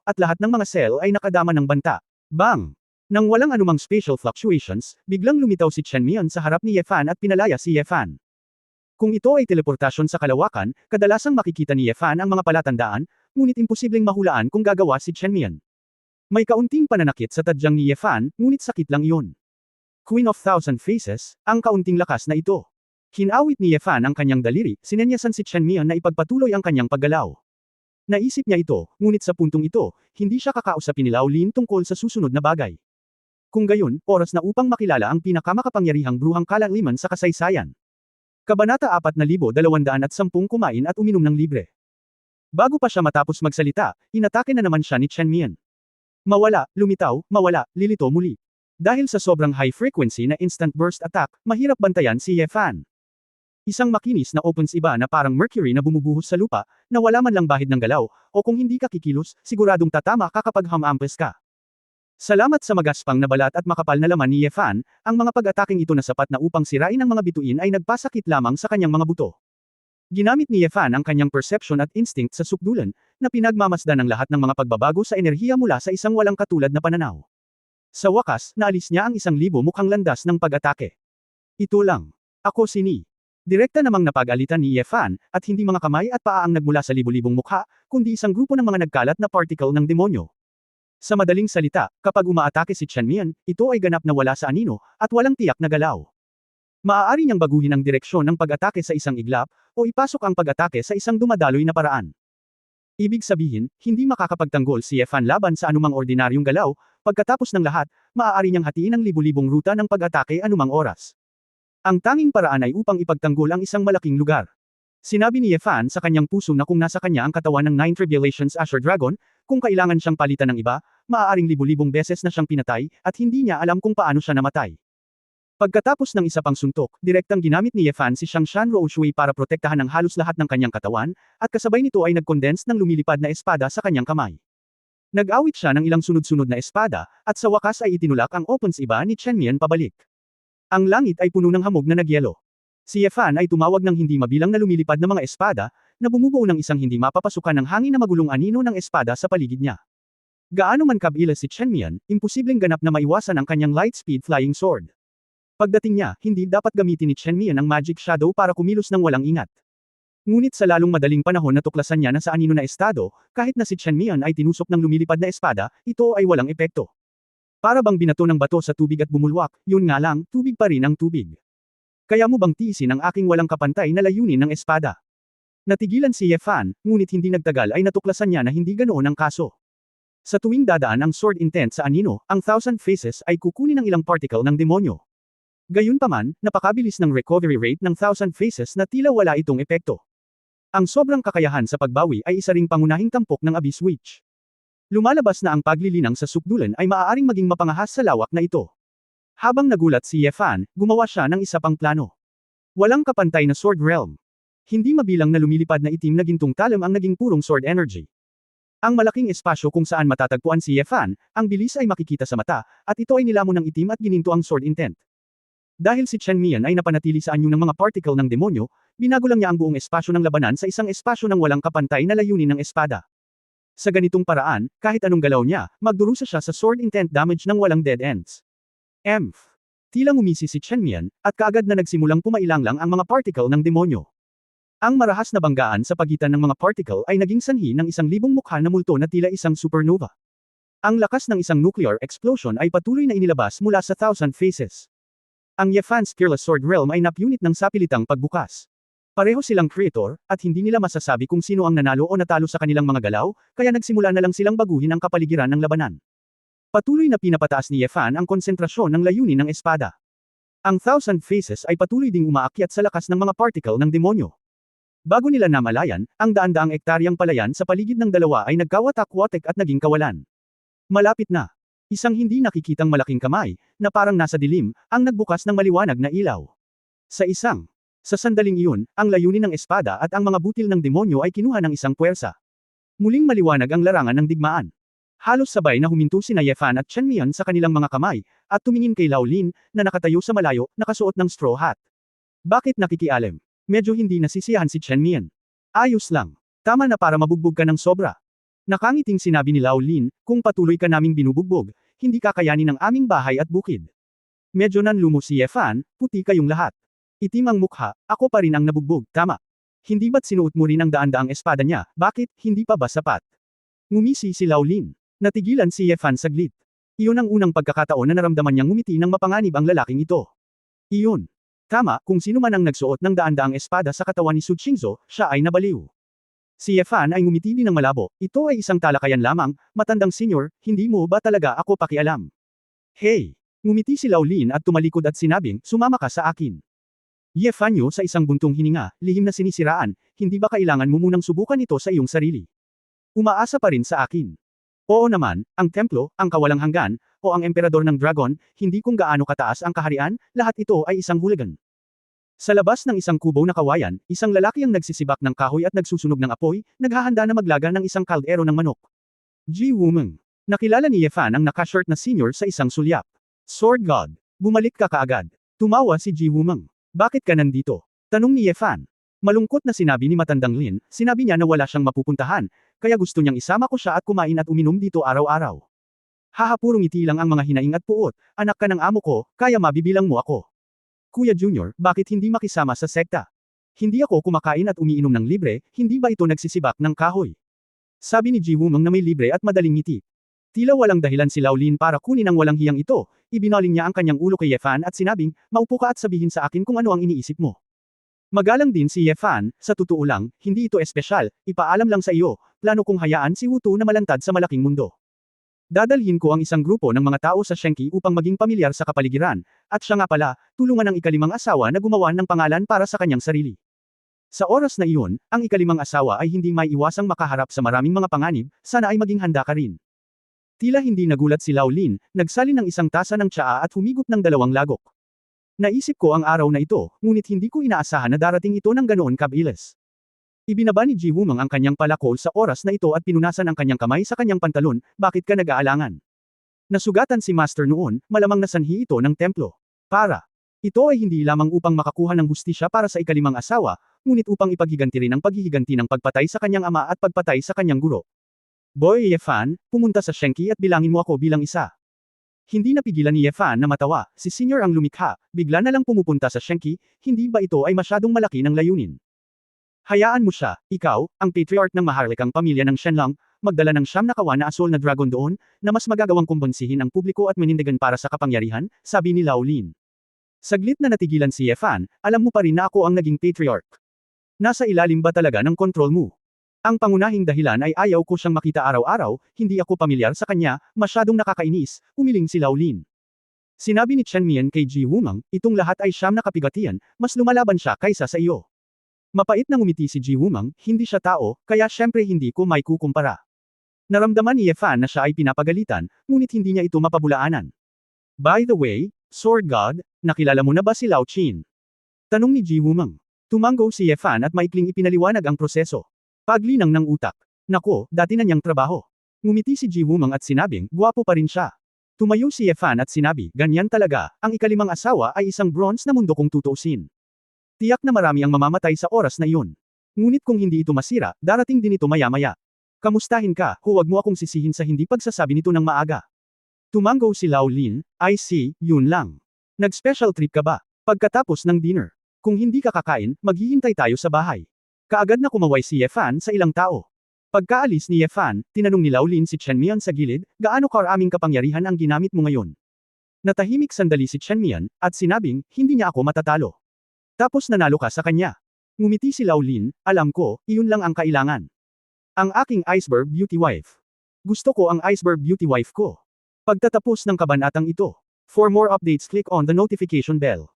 [SPEAKER 1] At lahat ng mga cell ay nakadama ng banta. Bang! Nang walang anumang spatial fluctuations, biglang lumitaw si Chen Mian sa harap ni Ye Fan at pinalaya si Ye Fan. Kung ito ay teleportasyon sa kalawakan, kadalasang makikita ni Ye Fan ang mga palatandaan, ngunit imposibleng mahulaan kung gagawa si Chen Mian. May kaunting pananakit sa tadyang ni Ye Fan, ngunit sakit lang iyon. Queen of Thousand Faces, ang kaunting lakas na ito. Kinawit ni Ye Fan ang kanyang daliri, sinenyasan si Chen Mian na ipagpatuloy ang kanyang paggalaw. Naisip niya ito, ngunit sa puntong ito, hindi siya kakausapin ni Lao Lin tungkol sa susunod na bagay. Kung gayon, oras na upang makilala ang pinakamakapangyarihang bruhang kalaliman sa kasaysayan. Kabanata 4210 kumain at uminom ng libre. Bago pa siya matapos magsalita, inatake na naman siya ni Chen Mian. Mawala, lumitaw, mawala, lilito muli. Dahil sa sobrang high frequency na instant burst attack, mahirap bantayan si Ye Fan. Isang makinis na opens iba na parang mercury na bumubuhos sa lupa, na wala man lang bahid ng galaw, o kung hindi ka kikilos, siguradong tatama ka kapag hamampes ka. Salamat sa magaspang na balat at makapal na laman ni Ye Fan, ang mga pag-ataking ito na sapat na upang sirain ang mga bituin ay nagpasakit lamang sa kanyang mga buto. Ginamit ni Ye Fan ang kanyang perception at instinct sa sukdulan, na pinagmamasdan ng lahat ng mga pagbabago sa enerhiya mula sa isang walang katulad na pananaw. Sa wakas, naalis niya ang 1,000 mukhang landas ng pag-atake. Ito lang. Ako si Ni. Direkta namang napag-alitan ni Ye Fan, at hindi mga kamay at paa ang nagmula sa libu-libong mukha, kundi isang grupo ng mga nagkalat na particle ng demonyo. Sa madaling salita, kapag umaatake si Chen Mian, ito ay ganap na wala sa anino, at walang tiyak na galaw. Maaari niyang baguhin ang direksyon ng pag-atake sa isang iglap, o ipasok ang pag-atake sa isang dumadaloy na paraan. Ibig sabihin, hindi makakapagtanggol si Ye Fan laban sa anumang ordinaryong galaw, pagkatapos ng lahat, maaari niyang hatiin ang libu-libong ruta ng pag-atake anumang oras. Ang tanging paraan ay upang ipagtanggol ang isang malaking lugar. Sinabi ni Ye Fan sa kanyang puso na kung nasa kanya ang katawan ng Nine Tribulations Azure Dragon, kung kailangan siyang palitan ng iba, maaaring libu-libong beses na siyang pinatay, at hindi niya alam kung paano siya namatay. Pagkatapos ng isa pang suntok, direktang ginamit ni Ye Fan si Xiangshan Roushui para protektahan ang halos lahat ng kanyang katawan, at kasabay nito ay nag-condense ng lumilipad na espada sa kanyang kamay. Nag-awit siya ng ilang sunod-sunod na espada, at sa wakas ay itinulak ang opens iba ni Chen Mian pabalik. Ang langit ay puno ng hamog na nagyelo. Si Ye Fan ay tumawag ng hindi mabilang na lumilipad na mga espada, na bumubuo ng isang hindi mapapasukan ng hangin na magulong anino ng espada sa paligid niya. Gaano man kabila si Chen Mian, imposibleng ganap na maiwasan ang kanyang light-speed flying sword. Pagdating niya, hindi dapat gamitin ni Chen Mian ang Magic Shadow para kumilos ng walang ingat. Ngunit sa lalong madaling panahon na tuklasan niya na sa anino na estado, kahit na si Chen Mian ay tinusok ng lumilipad na espada, ito ay walang epekto. Para bang binato ng bato sa tubig at bumulwak, yun nga lang, tubig pa rin ang tubig. Kaya mo bang tiisin ang aking walang kapantay na layunin ng espada? Natigilan si Ye Fan, ngunit hindi nagtagal ay natuklasan niya na hindi ganoon ang kaso. Sa tuwing dadaan ang sword intent sa anino, ang Thousand Faces ay kukunin ng ilang particle ng demonyo. Gayunpaman, napakabilis ng recovery rate ng Thousand Faces na tila wala itong epekto. Ang sobrang kakayahan sa pagbawi ay isa ring pangunahing tampok ng Abyss Witch. Lumalabas na ang paglilinang sa sukdulan ay maaaring maging mapangahas sa lawak na ito. Habang nagulat si Ye Fan, gumawa siya ng isa pang plano. Walang kapantay na sword realm. Hindi mabilang na lumilipad na itim na gintong talam ang naging purong sword energy. Ang malaking espasyo kung saan matatagpuan si Ye Fan, ang bilis ay makikita sa mata, at ito ay nilamon ng itim at gininto ang sword intent. Dahil si Chen Mian ay napanatili sa anyo ng mga particle ng demonyo, binago lang niya ang buong espasyo ng labanan sa isang espasyo ng walang kapantay na layunin ng espada. Sa ganitong paraan, kahit anong galaw niya, magdurusa siya sa sword intent damage ng walang dead ends. Emph! Tila ngumisi si Chen Mian, at kaagad na nagsimulang pumailanglang ang mga particle ng demonyo. Ang marahas na banggaan sa pagitan ng mga particle ay naging sanhi ng 1,000 mukha na multo na tila isang supernova. Ang lakas ng isang nuclear explosion ay patuloy na inilabas mula sa 1,000 faces. Ang Ye Fan's Fearless Sword Realm ay napunit ng sapilitang pagbukas. Pareho silang creator, at hindi nila masasabi kung sino ang nanalo o natalo sa kanilang mga galaw, kaya nagsimula na lang silang baguhin ang kapaligiran ng labanan. Patuloy na pinapataas ni Ye Fan ang konsentrasyon ng layunin ng espada. Ang 1,000 faces ay patuloy ding umaakyat sa lakas ng mga particle ng demonyo. Bago nila namalayan, ang daan-daang ektaryang palayan sa paligid ng dalawa ay nagkawatak-watek at naging kawalan. Malapit na. Isang hindi nakikitang malaking kamay, na parang nasa dilim, ang nagbukas ng maliwanag na ilaw. Sa sandaling iyon, ang layunin ng espada at ang mga butil ng demonyo ay kinuha ng isang puwersa. Muling maliwanag ang larangan ng digmaan. Halos sabay na huminto sina Ye Fan at Chen Mian sa kanilang mga kamay, at tumingin kay Lao Lin, na nakatayo sa malayo, nakasuot ng straw hat. Bakit nakikialam? Medyo hindi nasisiyahan si Chen Mian. Ayos lang. Tama na para mabugbog ka ng sobra. Nakangiting sinabi ni Lao Lin, kung patuloy ka naming binubugbog, hindi kakayanin ng aming bahay at bukid. Medyo nanlumo si Ye Fan, puti kayong lahat. Itim ang mukha, ako pa rin ang nabugbog, tama. Hindi ba't sinuot mo rin ang daan-daang espada niya, bakit, hindi pa ba sapat? Ngumisi si Lao Lin. Natigilan si Ye Fan saglit. Iyon ang unang pagkakataon na naramdaman niyang ngumiti ng mapanganib ang lalaking ito. Iyon. Tama, kung sino man ang nagsuot ng daan-daang espada sa katawan ni Su Qingzhou, siya ay nabaliw. Si Ye Fan ay ngumiti din ng malabo, ito ay isang talakayan lamang, matandang senior, hindi mo ba talaga ako pakialam? Hey! Ngumiti si Lao Lin at tumalikod at sinabing, sumama ka sa akin. Ye Fanyo sa isang buntong hininga, lihim na sinisiraan, hindi ba kailangan mo munang subukan ito sa iyong sarili? Umaasa pa rin sa akin. Oo naman, ang templo, ang kawalang hanggan, o ang emperador ng dragon, hindi kung gaano kataas ang kaharian, lahat ito ay isang hulagan. Sa labas ng isang kubo na kawayan, isang lalaki ang nagsisibak ng kahoy at nagsusunog ng apoy, naghahanda na maglaga ng isang kaldero ng manok. Ji Wumeng. Nakilala ni Ye Fan ang nakashirt na senior sa isang sulyap. Sword God. Bumalik ka kaagad. Tumawa si Ji Wumeng. Bakit ka nandito? Tanong ni Ye Fan. Malungkot na sinabi ni matandang Lin, sinabi niya na wala siyang mapupuntahan, kaya gusto niyang isama ko siya at kumain at uminom dito araw-araw. Hahapurong ngiti lang ang mga hinaing at puot, anak ka ng amo ko, kaya mabibilang mo ako. Kuya Junior, bakit hindi makisama sa sekta? Hindi ako kumakain at umiinom ng libre, hindi ba ito nagsisibak ng kahoy? Sabi ni Ji Wumeng na may libre at madaling ngiti. Tila walang dahilan si Lao Lin para kunin ang walang hiyang ito, ibinaling niya ang kanyang ulo kay Ye Fan at sinabing, maupo ka at sabihin sa akin kung ano ang iniisip mo. Magalang din si Ye Fan, sa totoo lang, hindi ito espesyal, ipaalam lang sa iyo, plano kong hayaan si Wu Tu na malantad sa malaking mundo. Dadalhin ko ang isang grupo ng mga tao sa Shenki upang maging pamilyar sa kapaligiran, at siya nga pala, tulungan ang ikalimang asawa na gumawa ng pangalan para sa kanyang sarili. Sa oras na iyon, ang ikalimang asawa ay hindi may iwasang makaharap sa maraming mga panganib, sana ay maging handa ka rin. Tila hindi nagulat si Lao Lin, nagsalin ng isang tasa ng tsaa at humigop ng 2 lagok. Naisip ko ang araw na ito, ngunit hindi ko inaasahan na darating ito ng ganoon kabilis. Ibinaba ni Ji Wumeng ang kanyang palakol sa oras na ito at pinunasan ang kanyang kamay sa kanyang pantalon, bakit ka nag-aalangan? Nasugatan si Master noon, malamang nasanhi ito ng templo. Ito ay hindi lamang upang makakuha ng hustisya para sa ikalimang asawa, ngunit upang ipaghiganti rin ang paghihiganti ng pagpatay sa kanyang ama at pagpatay sa kanyang guro. Boy Ye Fan, pumunta sa Shenki at bilangin mo ako bilang isa. Hindi napigilan ni Ye Fan na matawa, si Senior ang lumikha, bigla na lang pumupunta sa Shenki, hindi ba ito ay masyadong malaki ng layunin? Hayaan mo siya, ikaw, ang patriarch ng maharlikang pamilya ng Shenlong, magdala ng 9 na kawan na asol na dragon doon, na mas magagawang kumbonsihin ang publiko at manindigan para sa kapangyarihan, sabi ni Lao Lin. Saglit na natigilan si Ye Fan, alam mo pa rin na ako ang naging patriarch. Nasa ilalim ba talaga ng kontrol mo? Ang pangunahing dahilan ay ayaw ko siyang makita araw-araw, hindi ako pamilyar sa kanya, masyadong nakakainis, umiling si Lao Lin. Sinabi ni Chen Mian kay Ji Wumeng, itong lahat ay 9 na kapigatian, mas lumalaban siya kaysa sa iyo. Mapait na ngumiti si Ji Wumeng, hindi siya tao, kaya syempre hindi ko may kukumpara. Naramdaman ni Ye Fan na siya ay pinapagalitan, ngunit hindi niya ito mapabulaanan. By the way, Sword God, nakilala mo na ba si Lao Qin? Tanong ni Ji Wumeng. Tumanggo si Ye Fan at maikling ipinaliwanag ang proseso. Paglinang ng utak. Nako, dati na niyang trabaho. Ngumiti si Ji Wumeng at sinabing, gwapo pa rin siya. Tumayo si Ye Fan at sinabi, ganyan talaga, ang ikalimang asawa ay isang bronze na mundo kung tutuusin. Tiyak na marami ang mamamatay sa oras na iyon. Ngunit kung hindi ito masira, darating din ito maya-maya. Kamustahin ka, huwag mo akong sisihin sa hindi pagsasabi nito ng maaga. Tumanggo si Lao Lin, I see, yun lang. Nag-special trip ka ba? Pagkatapos ng dinner. Kung hindi ka kakain, maghihintay tayo sa bahay. Kaagad na kumaway si Ye Fan sa ilang tao. Pagkaalis ni Ye Fan, tinanong ni Lao Lin si Chen Mian sa gilid, gaano karaming kapangyarihan ang ginamit mo ngayon? Natahimik sandali si Chen Mian, at sinabing, hindi niya ako matatalo. Tapos nanalo ka sa kanya. Ngumiti si Lao Lin, alam ko, iyon lang ang kailangan. Ang aking iceberg beauty wife. Gusto ko ang iceberg beauty wife ko. Pagtatapos ng kabanatang ito. For more updates click on the notification bell.